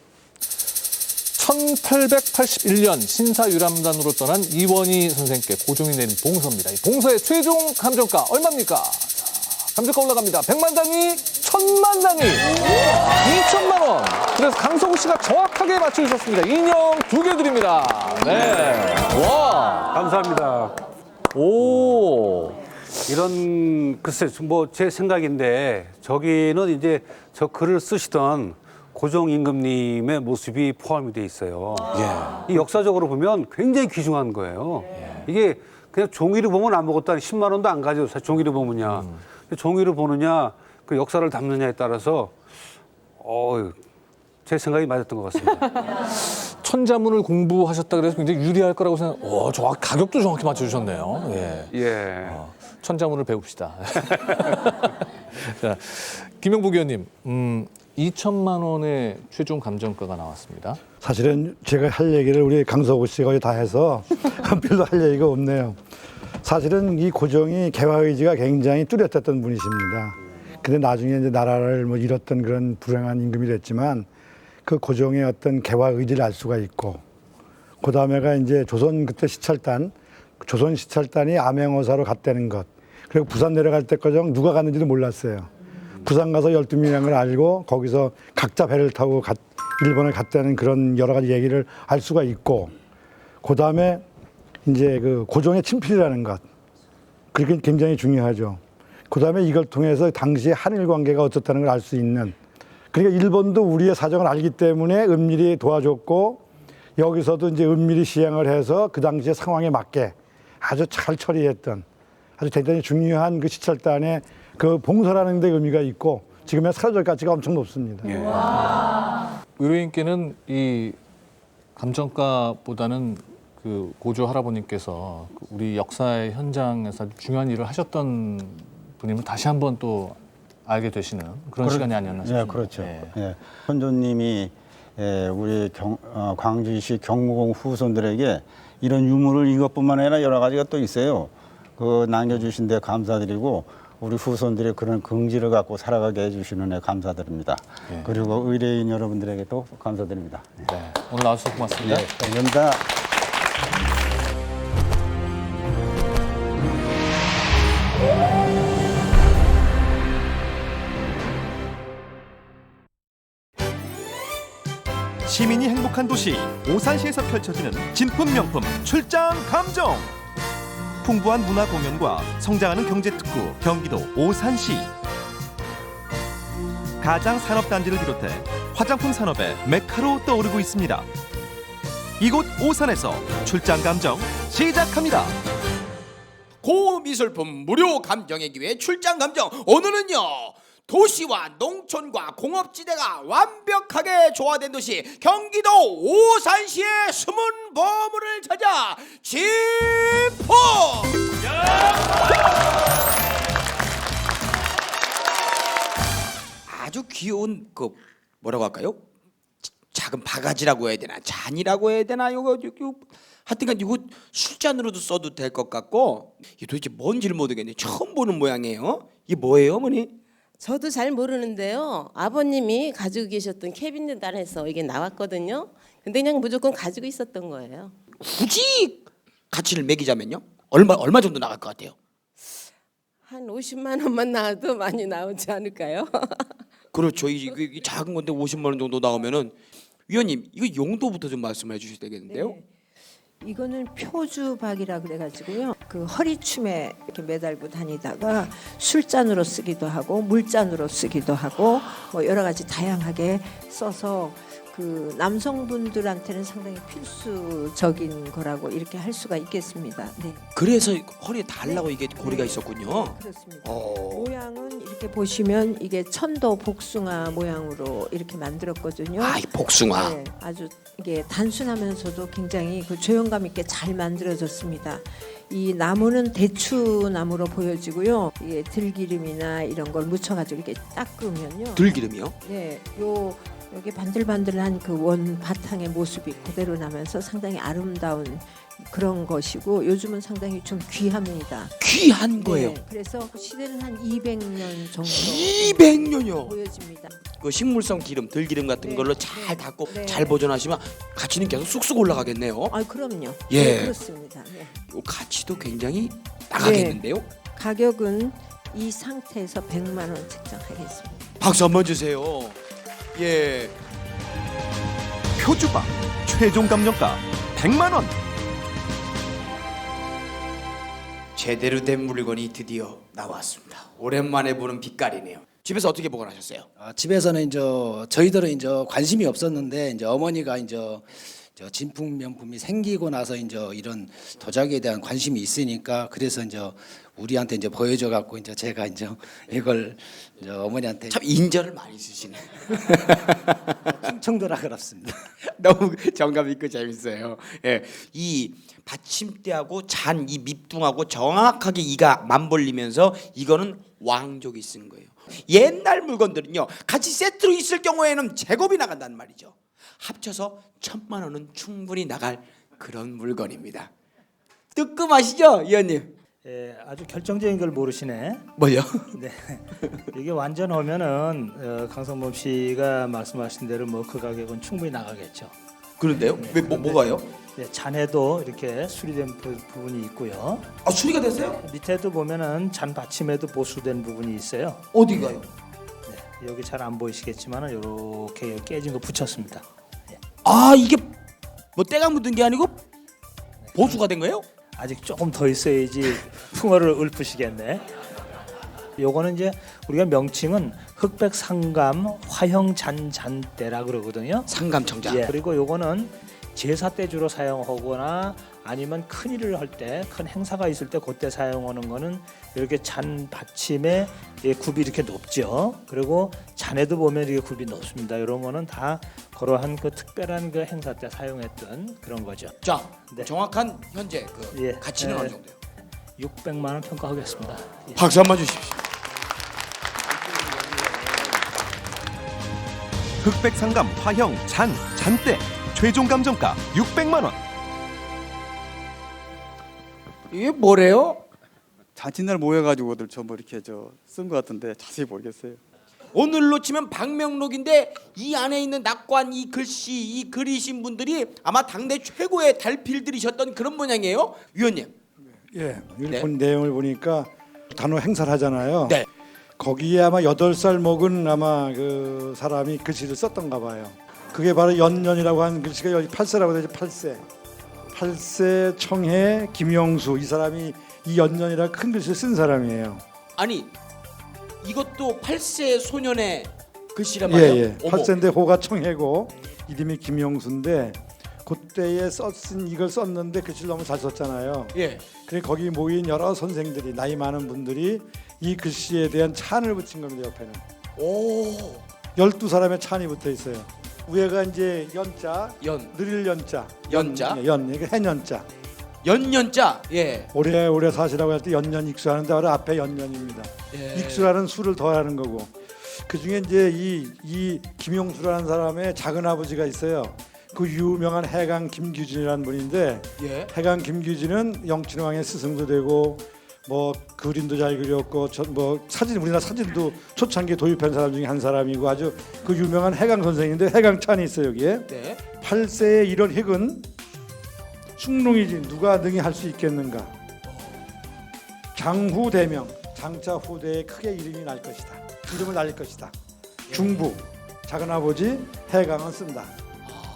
1881년 신사유람단으로 떠난 이원희 선생께 고종이 내린 봉서입니다. 이 봉서의 최종 감정가 얼마입니까? 자, 감정가 올라갑니다. 100만 단위, 1000만 단위, 2천만 원. 그래서 강성우 씨가 정확하게 맞춰주셨습니다. 인형 2개 드립니다. 네. 와. 감사합니다. 오. 이런 글쎄 뭐 제 생각인데 저기는 이제 저 글을 쓰시던 고종 임금님의 모습이 포함이 돼 있어요. 이 역사적으로 보면 굉장히 귀중한 거예요. 이게 그냥 종이를 보면 아무것도 아니 10만 원도 안 가져. 종이를 보느냐, 종이를 보느냐, 그 역사를 담느냐에 따라서 제 생각이 맞았던 것 같습니다. 천자문을 공부하셨다 그래서 굉장히 유리할 거라고 생각. 정확 가격도 정확히 맞춰주셨네요. 예. 예. 천자문을 배웁시다. 자, 김영복 의원님, 2천만 원의 최종 감정가가 나왔습니다. 사실은 제가 할 얘기를 우리 강서구 씨가 거의 다 해서 별로 할 얘기가 없네요. 사실은 이 고종이 개화의지가 굉장히 뚜렷했던 분이십니다. 근데 나중에 이제 나라를 뭐 잃었던 그런 불행한 임금이 됐지만 그 고종의 어떤 개화의지를 알 수가 있고, 그 다음에가 이제 조선 그때 시찰단, 조선 시찰단이 암행어사로 갔다는 것, 그리고 부산 내려갈 때까지 누가 갔는지도 몰랐어요. 부산 가서 12명이라는 걸 알고 거기서 각자 배를 타고 일본을 갔다는 그런 여러 가지 얘기를 알 수가 있고, 그 다음에 이제 그 고종의 친필이라는 것, 그게 굉장히 중요하죠. 그 다음에 이걸 통해서 당시의 한일 관계가 어떻다는 걸 알 수 있는, 그러니까 일본도 우리의 사정을 알기 때문에 은밀히 도와줬고, 여기서도 이제 은밀히 시행을 해서 그 당시의 상황에 맞게 아주 잘 처리했던 아주 대단히 중요한 그 시찰단의 그 봉서라는 데 의미가 있고, 지금의 사료적 가치가 엄청 높습니다. 의뢰인께는 이 감정가보다는 그 고조 할아버님께서 우리 역사의 현장에서 아주 중요한 일을 하셨던 분임을 다시 한번 또 알게 되시는 그런 시간이 아니었나 싶습니다. 예, 그렇죠. 예. 예. 선조님이 우리 광주시 경무공 후손들에게 이런 유물을 이것뿐만 아니라 여러 가지가 또 있어요. 그 남겨주신 데 감사드리고, 우리 후손들이 그런 긍지를 갖고 살아가게 해주시는 데 감사드립니다. 예. 그리고 의뢰인 여러분들에게도 감사드립니다. 네. 오늘 나와주셔서 고맙습니다. 네, 감사합니다. 시민이 행복한 도시 오산시에서 펼쳐지는 진품 명품 출장 감정. 풍부한 문화 공연과 성장하는 경제 특구 경기도 오산시. 가장 산업단지를 비롯해 화장품 산업의 메카로 떠오르고 있습니다. 이곳 오산에서 출장 감정 시작합니다. 고미술품 무료 감정의 기회 출장 감정. 오늘은요, 도시와 농촌과 공업지대가 완벽하게 조화된 도시 경기도 오산시의 숨은 보물을 찾아 진품! 아주 귀여운 그 뭐라고 할까요? 작은 바가지라고 해야 되나, 잔이라고 해야 되나, 요거 하여튼간 이거 술잔으로도 써도 될 것 같고, 이게 도대체 뭔지를 모르겠네. 처음 보는 모양이에요. 이게 뭐예요, 어머니? 저도 잘 모르는데요. 아버님이 가지고 계셨던 캐비넷 안에서 이게 나왔거든요. 근데 그냥 무조건 가지고 있었던 거예요. 굳이 가치를 매기자면요? 얼마 정도 나갈 것 같아요? 한 50만 원만 나와도 많이 나오지 않을까요? 그렇죠. 이 작은 건데 50만 원 정도 나오면은, 위원님 이거 용도부터 좀 말씀해 주셔야 되겠는데요. 네. 이거는 표주박이라 그래가지고요. 그 허리춤에 이렇게 매달고 다니다가 술잔으로 쓰기도 하고 물잔으로 쓰기도 하고 뭐 여러 가지 다양하게 써서 그 남성분들한테는 상당히 필수적인 거라고 이렇게 할 수가 있겠습니다. 네. 그래서 허리에 달라고 이게 고리가 있었군요. 그렇습니다. 모양은 이렇게 보시면 이게 천도 복숭아 모양으로 이렇게 만들었거든요. 아, 이 복숭아. 네, 아주 이게 단순하면서도 굉장히 그 조형감 있게 잘 만들어졌습니다. 이 나무는 대추 나무로 보여지고요. 이게 들기름이나 이런 걸 묻혀가지고 이렇게 닦으면요. 들기름이요? 네, 여기 반들반들한 그 원 바탕의 모습이 그대로 나면서 상당히 아름다운 그런 것이고 요즘은 상당히 좀 귀합니다. 귀한 거예요. 네, 그래서 시대는 한 200년 정도 200년요. 보여집니다. 그 식물성 기름, 들기름 같은 네, 걸로 잘 네, 닦고 네. 잘 보존하시면 가치는 계속 쑥쑥 올라가겠네요. 아, 그럼요. 예. 네, 그렇습니다. 네. 이 가치도 굉장히 나가겠는데요. 가격은 이 상태에서 100만 원 책정하겠습니다. 박수 한번 주세요. 예. 표주박 최종 감정가 100만 원. 제대로 된 물건이 드디어 나왔습니다. 오랜만에 보는 빛깔이네요. 집에서 어떻게 보관하셨어요? 집에서는 이제 저희들은 이제 관심이 없었는데 이제 어머니가 이제 저 진품 명품이 생기고 나서 이제 이런 도자기에 대한 관심이 있으니까 그래서 이제 우리한테 이제 보여줘 갖고 이제 제가 이제 이걸 이제 어머니한테 참 인절을 많이 쓰시네. 충청도라 그렇습니다. 너무 정감 있고 재밌어요. 예, 이 받침대하고 잔 이 밑둥하고 정확하게 이가 맞벌리면서 이거는 왕족이 쓴 거예요. 옛날 물건들은요 같이 세트로 있을 경우에는 제곱이 나간단 말이죠. 합쳐서 1000만 원은 충분히 나갈 그런 물건입니다. 뜨끔하시죠, 의원님? 예, 아주 결정적인 걸 모르시네. 뭐요? 네, 이게 완전 오면은 강성범 씨가 말씀하신 대로 뭐 그 가격은 충분히 나가겠죠. 그런데요? 왜 뭐가요? 네, 잔에도 이렇게 수리된 부분이 있고요. 아, 수리가 됐어요? 밑에도 보면은 잔 받침에도 보수된 부분이 있어요. 어디가요? 네, 여기 잘 안 보이시겠지만 이렇게 깨진 거 붙였습니다. 아, 이게 뭐 때가 묻은 게 아니고 보수가 된 거예요? 아직 조금 더 있어야지 풍어를 읊으시겠네. 요거는 이제 우리가 명칭은 흑백 상감 화형 잔잔대라 그러거든요. 상감청자. 예. 그리고 요거는 제사 때 주로 사용하거나 아니면 큰 일을 할 때 큰 행사가 있을 때 그때 사용하는 거는 이렇게 잔 받침에 굽이 이렇게 높죠. 그리고 잔에도 보면 이게 굽이 높습니다. 이런 거는 다 그러한 그 특별한 그 행사 때 사용했던 그런 거죠. 자, 네. 정확한 현재 그 예. 가치는 어느 정도요? 600만 원 평가하겠습니다. 예. 박수 한번 주십시오. 흑백상감 화형 잔대 최종 감정가 600만 원. 이게 뭐래요? 잔칫날 모여가지고들 전부 이렇게 쓴 것 같은데 자세히 모르겠어요. 오늘로 치면 방명록인데 이 안에 있는 낙관, 이 글씨, 이 그리신 분들이 아마 당대 최고의 달필들이셨던 그런 모양이에요, 위원님. 예, 일본 내용을 보니까 단오 행사를 하잖아요. 네. 거기에 아마 8살 먹은 아마 그 사람이 글씨를 썼던가 봐요. 그게 바로 연년이라고 하는 글씨가 여기 8세라고 되죠. 8세. 8세 청해 김영수 이 사람이 이 연년이라 큰 글씨를 쓴 사람이에요. 아니, 이것도 8세 소년의 글씨란 예, 말이에요? 예. 8세인데 호가 청해고 이름이 김영수인데 그때에 이걸 썼는데 글씨를 너무 잘 썼잖아요. 예. 그래 거기 모인 여러 선생들이 나이 많은 분들이 이 글씨에 대한 찬을 붙인 겁니다. 옆에는. 오. 12사람의 찬이 붙어 있어요. 위에가 이제 연자, 연. 느릴 연자, 연자? 이게 해년자. 연년자. 예. 오래 사시라고 할 때 연년 익수하는데 바로 앞에 연년입니다. 예. 익수라는 수를 더하는 거고. 그 중에 이제 이 김용수라는 사람의 작은 아버지가 있어요. 그 유명한 해강 김규진이라는 분인데 예. 해강 김규진은 영친왕의 스승도 되고 뭐 그림도 잘 그렸고 뭐 우리나라 사진도 초창기에 도입한 사람 중에 한 사람이고 아주 그 유명한 해강 선생인데 해강찬이 있어요 여기에. 네. 8세의 이런 획은 숭롱이지 누가 능히 할 수 있겠는가. 장후대명 장차 후대에 크게 이름이 날 것이다. 이름을 날릴 것이다. 중부 작은아버지 해강은 쓴다.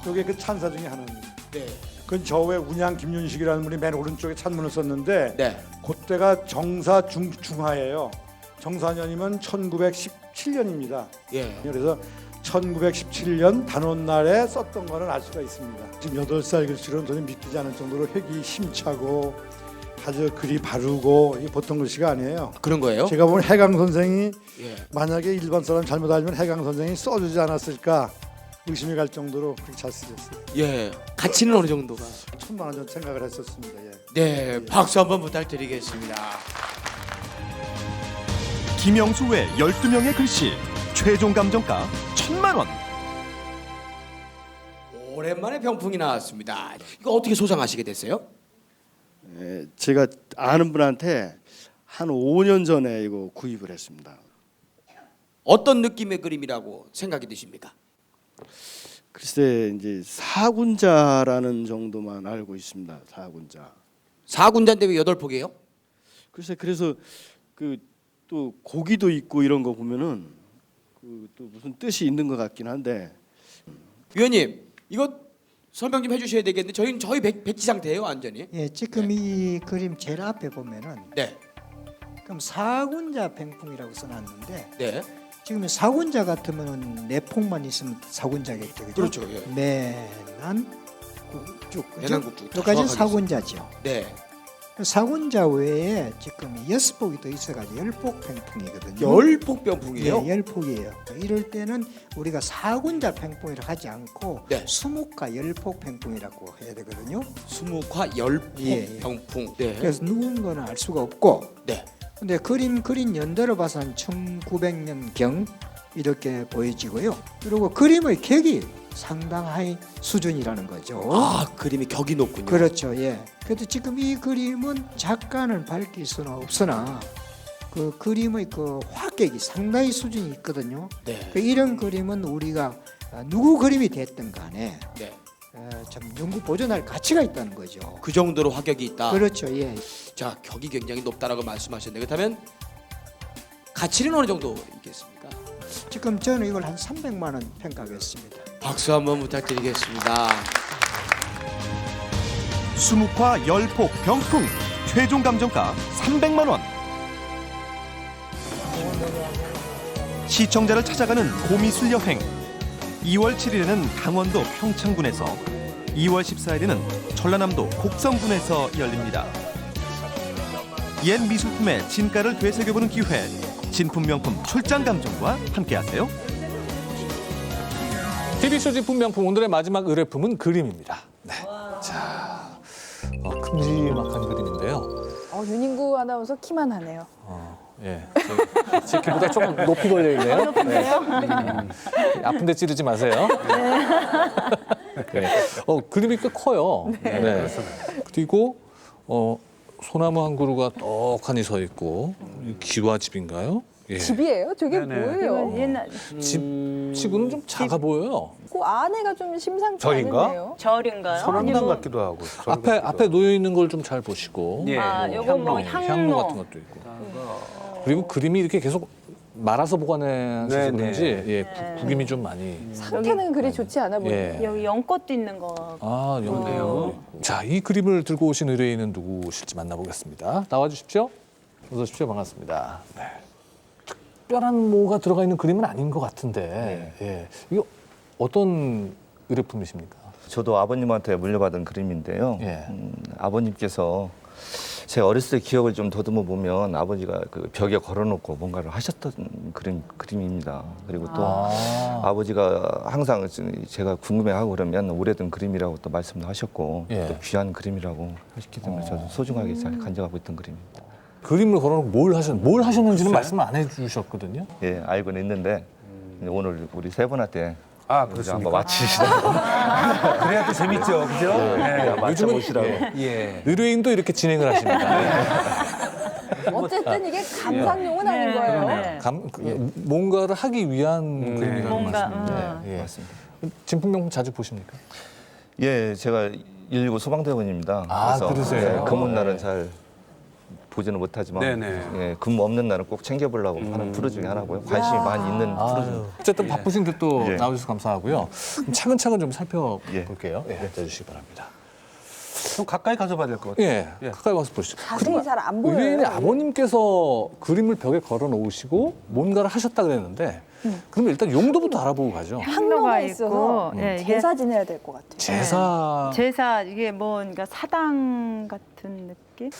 이게 그 찬사 중에 하나입니다. 네. 그건 저의 운양 김윤식이라는 분이 맨 오른쪽에 찬문을 썼는데 네. 그때가 정사 중하예요. 정사년이면 1917년입니다. 예. 그래서 1917년 단오날에 썼던 거는 알 수가 있습니다. 지금 8살 글씨로는 전혀 믿기지 않을 정도로 획이 힘차고 아주 글이 바르고 이게 보통 글씨가 아니에요. 그런 거예요? 제가 보면 해강 선생이 예. 만약에 일반 사람 잘못 알면 해강 선생이 써주지 않았을까 의심이 갈 정도로 그렇게 잘 쓰셨어요. 예. 가치는 어느 정도가? 1,000만 원 정도 생각을 했었습니다. 예. 네, 박수 한번 부탁드리겠습니다. 김영수 외 12명의 글씨 최종 감정가 1,000만 원. 오랜만에 병풍이 나왔습니다. 이거 어떻게 소장하시게 됐어요? 제가 아는 분한테 한 5년 전에 이거 구입을 했습니다. 어떤 느낌의 그림이라고 생각이 드십니까? 글쎄 이제 사군자라는 정도만 알고 있습니다. 사군자. 사군자인데 왜 8폭이에요? 글쎄 그래서 그 또 고기도 있고 이런 거 보면은 그 또 무슨 뜻이 있는 것 같긴 한데. 위원님, 이거 설명 좀 해주셔야 되겠는데 저희는 백지 상태예요, 완전히. 예, 지금 이 그림 제일 앞에 보면은 네. 그럼 사군자 병풍이라고 써놨는데 네. 지금 사군자 같으면은 4폭만 있으면 사군자겠죠, 그죠? 그렇죠, 예. 내난국쭉, 내난국쭉. 여기까지 사군자죠. 네. 사군자 외에 지금 6폭이 더 있어가지고 10폭 병풍이거든요. 10폭 병풍이에요? 예, 10폭이에요. 이럴 때는 우리가 사군자 병풍이라고 하지 않고 네. 수묵화 10폭 병풍이라고 해야 되거든요. 수묵화 10폭 예, 예. 병풍. 네. 그래서 누군가는 알 수가 없고. 네. 근데 그린 연도로 봐서 한 1900년경 이렇게 보여지고요. 그리고 그림의 격이 상당한 수준이라는 거죠. 아, 그림이 격이 높군요. 그렇죠. 예. 그래도 지금 이 그림은 작가는 밝힐 수는 없으나 그 그림의 그 화격이 상당히 수준이 있거든요. 네. 이런 그림은 우리가 누구 그림이 됐든 간에 네. 참 연구 보존할 가치가 있다는 거죠. 그 정도로 화격이 있다. 그렇죠. 예. 자, 격이 굉장히 높다라고 말씀하셨는데 그렇다면 가치는 어느 정도 있겠습니까? 지금 저는 이걸 한 300만 원 평가하겠습니다. 박수 한번 부탁드리겠습니다. 수묵화 10폭 병풍 최종 감정가 300만 원. 시청자를 찾아가는 고미술 여행. 2월 7일에는 강원도 평창군에서, 2월 14일에는 전라남도 곡성군에서 열립니다. 옛 미술품의 진가를 되새겨보는 기회. 진품 명품 출장 감정과 함께하세요. TV쇼 진품 명품 오늘의 마지막 의뢰품은 그림입니다. 네. 자, 큼지막한 그림인데요. 윤인구 아나운서 키만 하네요. 예, 제 키보다 조금 높이 걸려 있네요. 높은데요? 아픈데 찌르지 마세요. 네. 그림이 꽤 커요. 네. 그리고 소나무 한 그루가 떡하니 서 있고 기와집인가요? 예. 집이에요? 저게 뭐예요? 옛날 집치고는 좀 작아 보여요. 그 안에가 좀 심상치 절인가? 않은데요. 절인가요? 소남당 같기도 하고. 앞에 놓여 있는 걸 좀 잘 보시고. 예. 아, 요거 뭐 향로 같은 것도 있고. 그리고 그림이 이렇게 계속 말아서 보관해서 네, 그런지 네. 예, 구김이 좀 많이. 상태는 그리 좋지 않아 보이네요. 예. 여기 연꽃도 있는 거. 아, 연대요. 자, 이 그림을 들고 오신 의뢰인은 누구실지 만나보겠습니다. 나와 주십시오. 어서 오십시오. 반갑습니다. 네. 특별한 뭐가 들어가 있는 그림은 아닌 것 같은데. 예. 이거 어떤 의뢰품이십니까? 저도 아버님한테 물려받은 그림인데요. 예. 아버님께서 제 어렸을 때 기억을 좀 더듬어 보면 아버지가 그 벽에 걸어놓고 뭔가를 하셨던 그림입니다. 그리고 또 아버지가 항상 제가 궁금해하고 그러면 오래된 그림이라고 또 말씀도 하셨고 예. 또 귀한 그림이라고 하셨기 때문에 저도 소중하게 잘 간직하고 있던 그림입니다. 그림을 걸어놓고 뭘 하셨는지는 말씀 안 해주셨거든요. 예, 알고는 있는데 오늘 우리 세 분한테 그렇습니까? 한번 맞히시라고. 그래야 또 재밌죠, 그죠? 네, 맞춰보시라고. 예. 의뢰인도 이렇게 진행을 하십니다. 어쨌든 이게 감상용은 아닌 거예요. 뭔가를 하기 위한 그림이라는 뭔가, 말씀인데. 예. 맞습니다. 진품명품 자주 보십니까? 예, 제가 119 소방대원입니다. 그러세요? 근무 날은 잘 보지는 못하지만 네네. 예, 근무 없는 날은 꼭 챙겨보려고 하는 프로 중에 하나고요. 관심이 많이 있는 프로 중. 어쨌든 바쁘신데 또 예. 나와주셔서 감사하고요. 그럼 차근차근 좀 살펴볼게요. 예, 해주시기 바랍니다. 좀 가까이 가서 봐야 될 것 같아요. 예, 가까이 와서 보시죠. 자세히 잘 안 보여요. 의뢰인의 아버님께서 그림을 벽에 걸어 놓으시고 뭔가를 하셨다 그랬는데 그러면 일단 용도부터 알아보고 가죠. 항로가 있어서 예, 이게 제사 지내야 될 것 같아요. 제사. 이게 뭔가 사당 같은 느낌?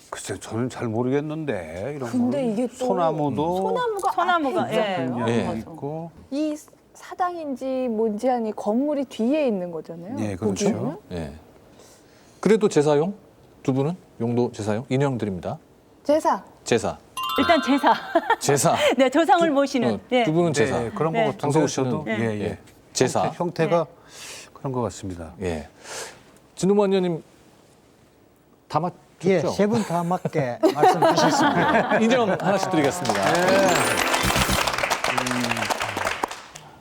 글쎄, 저는 잘 모르겠는데 이런 근데 거. 이게 또 소나무도 소나무가 앞에 있잖아요. 예. 있고. 이 사당인지 뭔지 아니 건물이 뒤에 있는 거잖아요. 예, 그렇죠. 보기에는. 예. 그래도 제사용 두 분은 용도 제사용 인형 드립니다. 제사. 제사. 일단 제사. 제사. 네, 조상을 모시는. 예. 두 분은 제사. 네, 그런 것 같은데 강서구 씨는 저도 예. 제사. 형태가 그런 것 같습니다. 예. 진동만 의원님 다 맞. 예, 세 분 다 맞게 말씀하셨습니다. 인형 하나씩 드리겠습니다.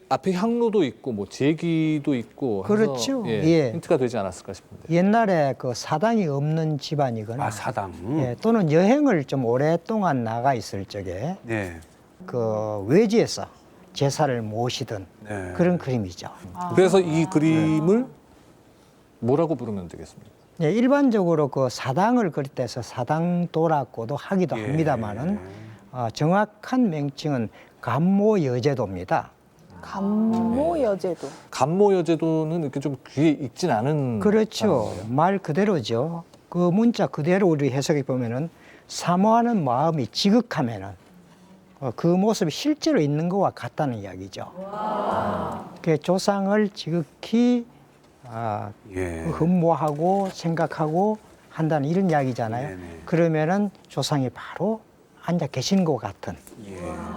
앞에 향로도 있고 뭐 제기도 있고 해서 그렇죠. 예, 예. 힌트가 되지 않았을까 싶은데. 옛날에 그 사당이 없는 집안이거나 아, 사당. 예, 또는 여행을 좀 오랫동안 나가 있을 적에 네. 그 외지에서 제사를 모시던 네. 그런 그림이죠. 그래서 이 그림을 뭐라고 부르면 되겠습니까? 예, 일반적으로 그 사당을 그릴 때서 사당도라고도 하기도 합니다만은 정확한 명칭은 감모여제도입니다. 감모여제도. 감모여제도는 이렇게 좀 귀에 익진 않은. 그렇죠. 말 그대로죠. 그 문자 그대로 우리 해석해 보면은 사모하는 마음이 지극하면은 그 모습이 실제로 있는 것과 같다는 이야기죠. 그 조상을 지극히 흠모하고 생각하고 한다는 이런 이야기잖아요. 그러면은 조상이 바로 앉아 계신 것 같은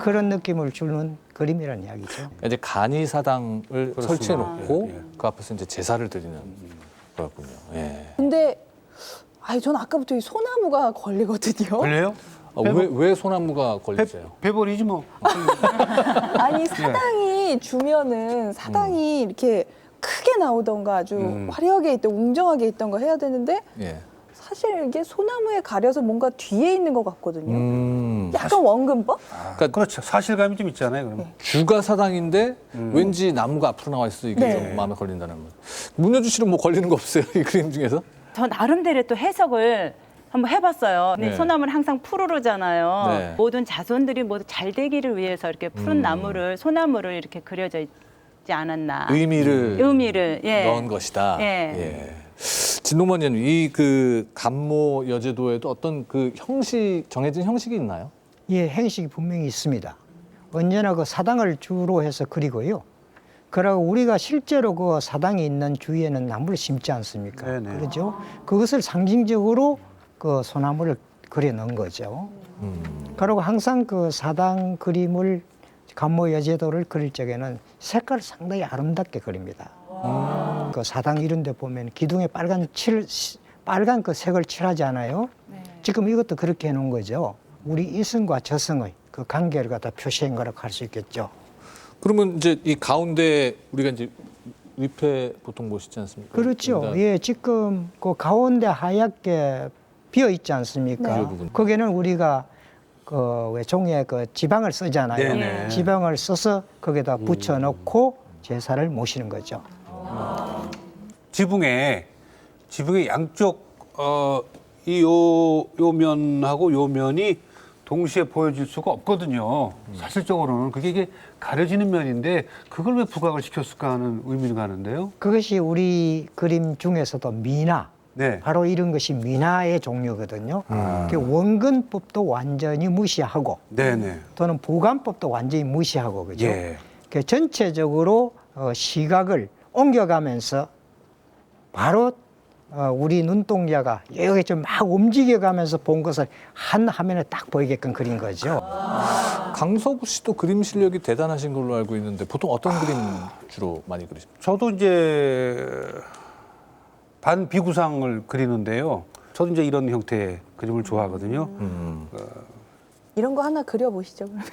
그런 느낌을 주는 그림이라는 이야기죠. 이제 간이사당을 설치해 놓고 그 앞에서 이제 제사를 드리는 거였군요. 예. 근데 전 아까부터 이 소나무가 걸리거든요. 걸려요? 왜 소나무가 걸리세요? 배버리지 뭐. 아니 사당이 주면은 사당이 이렇게 크게 나오던가 아주 화려하게 있던 웅장하게 있던가 해야 되는데 예. 사실 이게 소나무에 가려서 뭔가 뒤에 있는 것 같거든요. 약간 원근법? 그러니까 그렇죠. 사실감이 좀 있잖아요. 그러면. 주가 사당인데 왠지 나무가 앞으로 나와 있어 이게 네. 좀 마음에 걸린다는 거. 문효주 씨는 뭐 걸리는 거 없어요? 이 그림 중에서? 저 나름대로 또 해석을 한번 해봤어요. 근데 네. 소나무는 항상 푸르르잖아요. 네. 모든 자손들이 모두 잘 되기를 위해서 이렇게 푸른 나무를 소나무를 이렇게 그려져 있지 않았나. 의미를 예. 넣은 것이다. 예. 예. 진동만 의원님, 이 그 감모 여제도에도 어떤 그 형식 정해진 형식이 있나요? 예, 행식이 분명히 있습니다. 언제나 그 사당을 주로 해서 그리고요. 그리고 우리가 실제로 그 사당이 있는 주위에는 나무를 심지 않습니까? 네네. 그렇죠? 그것을 상징적으로 그 소나무를 그려 넣은 거죠. 그리고 항상 그 사당 그림을 감모여제도를 그릴 적에는 색깔을 상당히 아름답게 그립니다. 그 사당 이런 데 보면 기둥에 빨간 그 색을 칠하지 않아요? 지금 이것도 그렇게 해놓은 거죠. 우리 이승과 저승의 그 관계를 갖다 표시한 거라고 할 수 있겠죠. 그러면 이제 이 가운데 우리가 이제 위패 보통 보시지 않습니까? 그렇죠. 그러니까 예, 지금 그 가운데 하얗게 비어 있지 않습니까? 네. 거기는 우리가 그 왜 종이에 그 지방을 쓰잖아요. 네네. 지방을 써서 거기다 붙여놓고 제사를 모시는 거죠. 지붕에 양쪽 요 면하고 요 면이 동시에 보여질 수가 없거든요. 사실적으로는 이게 가려지는 면인데 그걸 왜 부각을 시켰을까 하는 의미가 가는데요. 그것이 우리 그림 중에서도 미나, 네. 바로 이런 것이 미나의 종류거든요. 그 원근법도 완전히 무시하고 네네. 또는 보관법도 완전히 무시하고 그죠. 예. 그 전체적으로 시각을 옮겨가면서 바로 우리 눈동자가 여기 좀 막 움직여가면서 본 것을 한 화면에 딱 보이게끔 그린 거죠. 강서구 씨도 그림 실력이 대단하신 걸로 알고 있는데 보통 어떤 그림 주로 많이 그리십니까? 저도 이제 반비구상을 그리는데요. 저도 이제 이런 형태의 그림을 좋아하거든요. 이런 거 하나 그려보시죠. 그러면.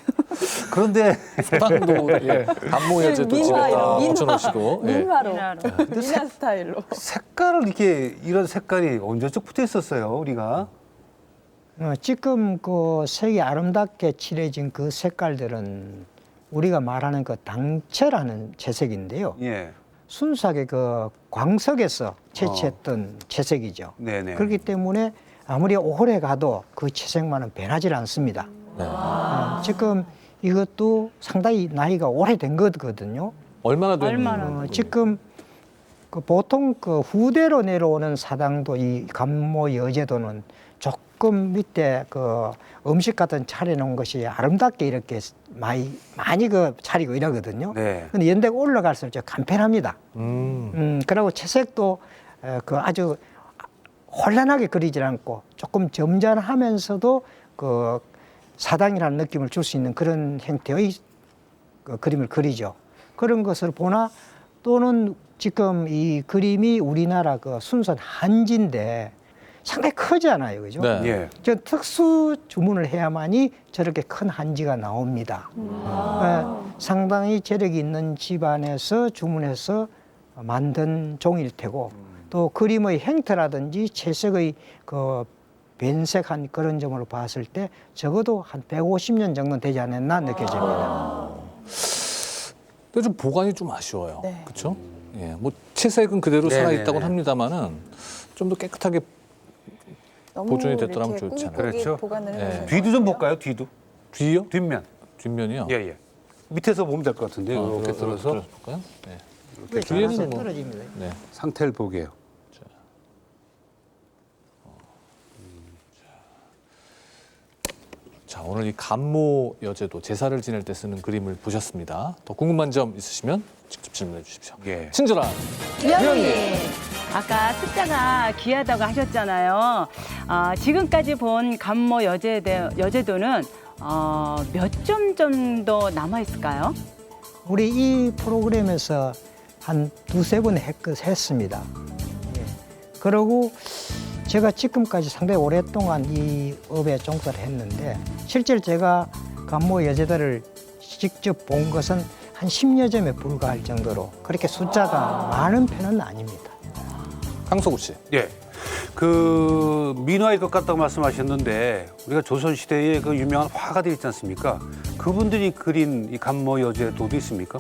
그런데 사당도 예, 감모여제도 집에다 붙여놓으시고 예. 민화로. 민화 스타일로. 색깔을 이런 색깔이 언제적 붙어 있었어요, 우리가? 지금 그 색이 아름답게 칠해진 그 색깔들은 우리가 말하는 그 당체라는 채색인데요. 예. 순수하게 그 광석에서 채취했던 채색이죠. 네네. 그렇기 때문에 아무리 오래 가도 그 채색만은 변하지 않습니다. 지금 이것도 상당히 나이가 오래된 거거든요. 얼마나 된? 지금 그 보통 그 후대로 내려오는 사당도 이 감모 여제도는 조금 밑에 그 음식 같은 차려놓은 것이 아름답게 이렇게 많이 그 차리고 이러거든요. 네. 근데 연대가 올라갈수록 좀 간편합니다. 그리고 채색도 그 아주 혼란하게 그리질 않고 조금 점잖하면서도 그 사당이라는 느낌을 줄 수 있는 그런 형태의 그 그림을 그리죠. 그런 것을 보나 또는 지금 이 그림이 우리나라 그 순수한 한지인데 상당히 크잖아요, 그죠? 네. 예. 저 특수 주문을 해야만이 저렇게 큰 한지가 나옵니다. 상당히 재력이 있는 집안에서 주문해서 만든 종일 테고 또 그림의 형태라든지 채색의 그 변색한 그런 점으로 봤을 때 적어도 한 150년 정도 되지 않았나 느껴집니다. 근데 좀 보관이 좀 아쉬워요. 그렇죠? 예, 뭐 채색은 그대로 살아 있다고 합니다만은 좀 더 깨끗하게 보존이 됐더라면 좋지 않아요. 그렇죠. 보관을 네. 해주셔서. 뒤도 좀 볼까요? 뒤도. 뒤요? 뒷면. 뒷면이요? 예, 예. 밑에서 보면 될 것 같은데 이렇게 들어서 볼까요? 네. 왜 뒤에는 잘라서 뭐- 떨어집니다. 네. 상태를 보게요. 자, 오늘 이 감모 여제도 제사를 지낼 때 쓰는 그림을 보셨습니다. 더 궁금한 점 있으시면 직접 질문해 주십시오. 예. 친절한 명희. 아까 숫자가 귀하다고 하셨잖아요. 지금까지 본 감모 여제도는 몇 점 정도 남아 있을까요? 우리 이 프로그램에서 한 두세 번 했습니다. 예. 그리고 제가 지금까지 상당히 오랫동안 이 업에 종사를 했는데 실제로 제가 감모 여제도를 직접 본 것은 한 10여 점에 불과할 정도로 그렇게 숫자가 많은 편은 아닙니다. 강석우 씨. 예. 그 민화일 것 같다고 말씀하셨는데 우리가 조선 시대에 그 유명한 화가들 있지 않습니까? 그분들이 그린 이 감모 여제도도 있습니까?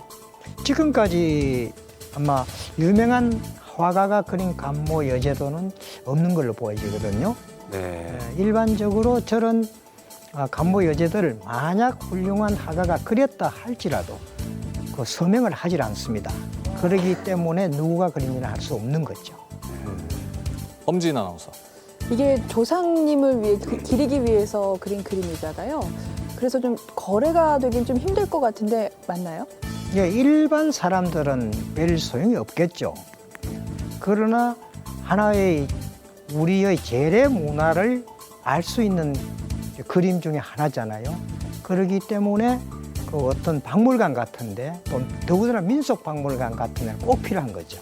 지금까지 아마 유명한 화가가 그린 감모 여제도는 없는 걸로 보여지거든요. 네. 일반적으로 저런 감모 여제도를 만약 훌륭한 화가가 그렸다 할지라도 그 서명을 하질 않습니다. 그렇기 때문에 누가 그린지는 알 수 없는 거죠. 엄지인 아나운서. 이게 조상님을 위해 기리기 위해서 그린 그림이잖아요. 그래서 좀 거래가 되긴 좀 힘들 것 같은데 맞나요? 예, 일반 사람들은 별 소용이 없겠죠. 그러나 하나의 우리의 재래 문화를 알 수 있는 그림 중에 하나잖아요. 그렇기 때문에 그 어떤 박물관 같은데 또 더군다나 민속박물관 같은 데는 꼭 필요한 거죠.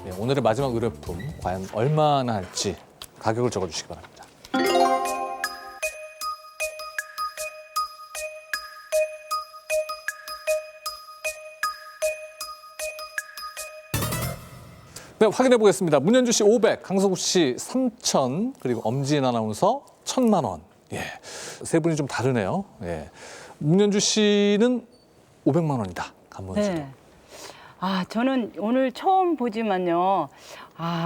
네, 오늘의 마지막 의뢰품 과연 얼마나 할지 가격을 적어주시기 바랍니다. 네, 확인해 보겠습니다. 문현주 씨 500, 강석우 씨 3,000, 그리고 엄지인 아나운서 1,000만 원. 예, 세 분이 좀 다르네요. 예, 문현주 씨는 500만 원이다. 감모 여제도. 네. 저는 오늘 처음 보지만요.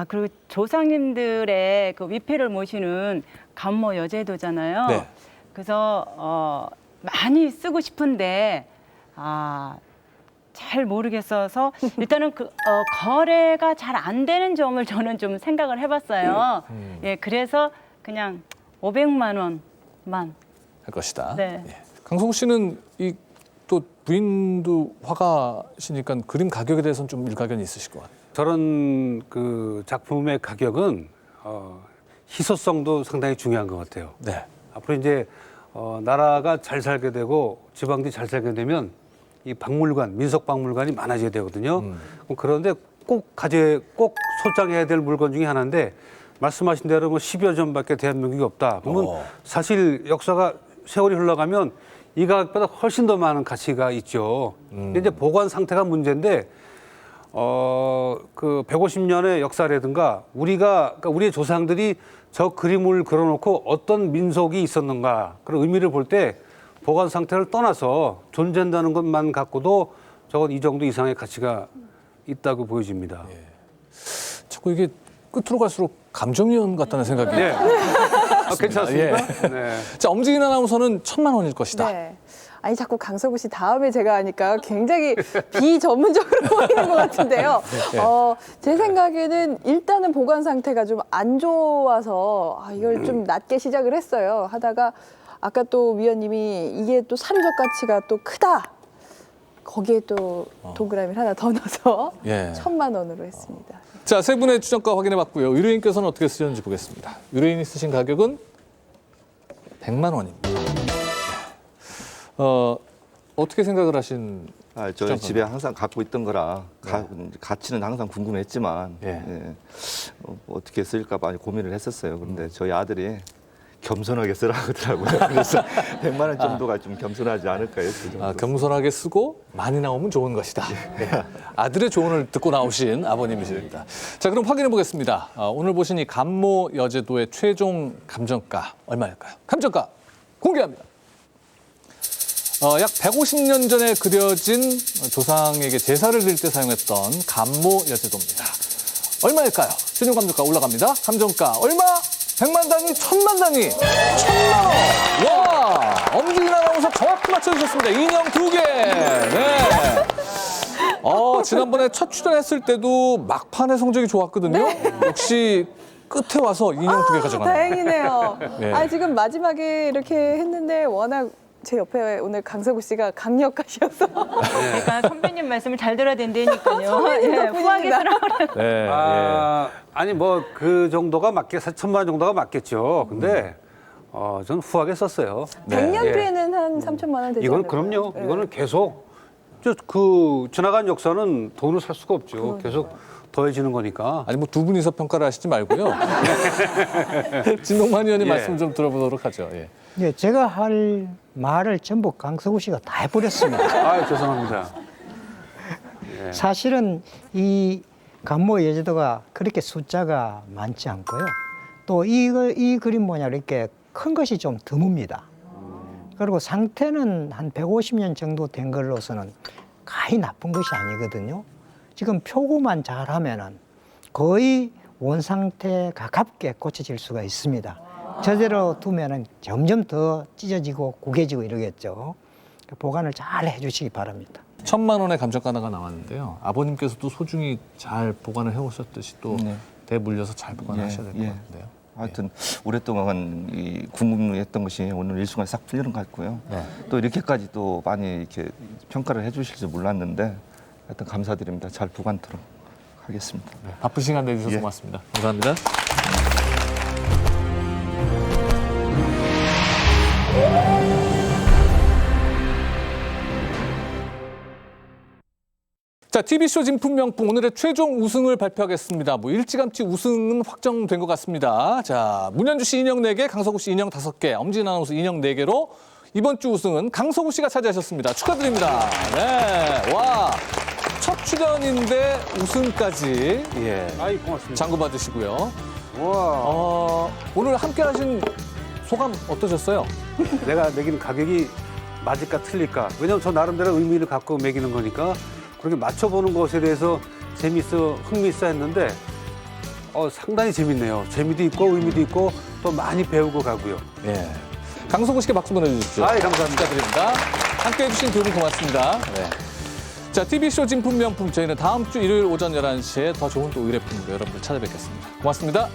그리고 조상님들의 그 위패를 모시는 감모 여제도잖아요. 네. 그래서 많이 쓰고 싶은데 잘 모르겠어서 일단은 거래가 잘 안 되는 점을 저는 좀 생각을 해봤어요. 예, 그래서 그냥 500만 원만 할 것이다. 네. 예. 강석우 씨는 또 부인도 화가시니까 그림 가격에 대해서는 좀 일가견이 있으실 것 같아요. 저런 그 작품의 가격은 희소성도 상당히 중요한 것 같아요. 네. 앞으로 이제 나라가 잘 살게 되고 지방들이 잘 살게 되면 이 박물관, 민속박물관이 많아져야 되거든요. 그런데 꼭 소장해야 될 물건 중에 하나인데 말씀하신 대로 뭐 10여 점밖에 대한민국이 없다. 그러면 사실 역사가 세월이 흘러가면 이 가격보다 훨씬 더 많은 가치가 있죠. 근데 이제 보관 상태가 문제인데 그 150년의 역사라든가 그러니까 우리의 조상들이 저 그림을 그려놓고 어떤 민속이 있었는가 그런 의미를 볼 때 보관 상태를 떠나서 존재한다는 것만 갖고도 적어도 이 정도 이상의 가치가 있다고 보여집니다. 자꾸 이게 끝으로 갈수록 감정위원 같다는 생각이. 네. 괜찮습니까? 네. 자, 엄지인 아나운서는 1,000만 원일 것이다. 네. 아니 자꾸 강서구 씨 다음에 제가 하니까 굉장히 비전문적으로 보이는 것 같은데요. 네. 제 생각에는 일단은 보관 상태가 좀 안 좋아서 이걸 좀 낮게 시작을 했어요. 하다가 아까 또 위원님이 이게 또 사료적 가치가 또 크다. 거기에 또 동그라미를 하나 더 넣어서 예. 1,000만 원으로 했습니다. 자, 세 분의 추정가 확인해봤고요. 의뢰인께서는 어떻게 쓰셨는지 보겠습니다. 의뢰인이 쓰신 가격은 100만 원입니다. 어떻게 생각을 하신? 저 집에 항상 갖고 있던 거라 가치는 항상 궁금했지만 어떻게 쓸까 많이 고민을 했었어요. 그런데 저희 아들이 겸손하게 쓰라고 하더라고요. 그래서 100만 원 정도가 좀 겸손하지 않을까요? 겸손하게 쓰고 많이 나오면 좋은 것이다. 네. 아들의 조언을 듣고 나오신 아버님이십니다. 자, 그럼 확인해 보겠습니다. 오늘 보신 이 감모 여제도의 최종 감정가 얼마일까요? 감정가 공개합니다. 약 150년 전에 그려진 조상에게 제사를 드릴 때 사용했던 감모 여제도입니다. 얼마일까요? 최종 감정가 올라갑니다. 감정가 얼마? 100만 단위, 1000만 단위, 1000만 원. 와, 엄지인 아나운서 정확히 맞춰주셨습니다. 인형 2개. 네. 지난번에 첫 출연했을 때도 막판의 성적이 좋았거든요. 역시 끝에 와서 인형 2개 가져가네요. 다행이네요. 네. 지금 마지막에 이렇게 했는데 워낙 제 옆에 오늘 강서구 씨가 강력하셔서 그러니까 선배님 말씀을 잘 들어야 된다니까요. 선배님 예, 후하게 덕분입니다. 쓰라고. 아니 뭐 그 정도가 1,000만 원 정도가 맞겠죠. 근데 저는 후하게 썼어요. 100년 뒤에는 한 3,000만 원 되지 이건 않을까요? 그럼요. 네. 이거는 계속 그 지나간 역사는 돈으로 살 수가 없죠. 계속 더해지는 거니까. 아니 뭐 두 분이서 평가를 하시지 말고요. 진동만 의원님 말씀 좀 들어보도록 하죠. 예, 제가 할 말을 전부 강서구 씨가 다 해버렸습니다. 아, 죄송합니다. 사실은 이 감모 여제도가 그렇게 숫자가 많지 않고요. 또 이 그림 모양 이렇게 큰 것이 좀 드뭅니다. 그리고 상태는 한 150년 정도 된 걸로서는 거의 나쁜 것이 아니거든요. 지금 표구만 잘하면은 거의 원상태에 가깝게 고쳐질 수가 있습니다. 저대로 두면은 점점 더 찢어지고 구겨지고 이러겠죠. 보관을 잘 해주시기 바랍니다. 1,000만 원의 감정가가 나왔는데요. 아버님께서도 소중히 잘 보관을 해오셨듯이 또 대물려서 잘 보관을 하셔야 될 것 같은데요. 하여튼 오랫동안 궁금했던 것이 오늘 일순간 싹 풀리는 것 같고요. 또 이렇게까지 또 많이 이렇게 평가를 해주실 줄 몰랐는데 하여튼 감사드립니다. 잘 보관토록 하겠습니다. 바쁜 시간 내주셔서 고맙습니다. 감사합니다. 자, TV쇼 진품 명품 오늘의 최종 우승을 발표하겠습니다. 일찌감치 우승은 확정된 것 같습니다. 자, 문현주 씨 인형 4개, 강서구 씨 인형 5개, 엄지인 아나운서 인형 4개로 이번 주 우승은 강서구 씨가 차지하셨습니다. 축하드립니다. 네, 와, 첫 출연인데 우승까지 아이, 고맙습니다. 장구 받으시고요. 와. 오늘 함께하신 소감 어떠셨어요? 내가 매기는 가격이 맞을까 틀릴까. 왜냐면 저 나름대로 의미를 갖고 매기는 거니까 그렇게 맞춰보는 것에 대해서 흥미있어 했는데 상당히 재밌네요. 재미도 있고 의미도 있고 또 많이 배우고 가고요. 강서구 씨께 박수 보내주십시오. 감사합니다. 축하드립니다. 함께해 주신 두 분 고맙습니다. 자, TV쇼 진품 명품 저희는 다음 주 일요일 오전 11시에 더 좋은 또 의뢰품으로 여러분들 찾아뵙겠습니다. 고맙습니다.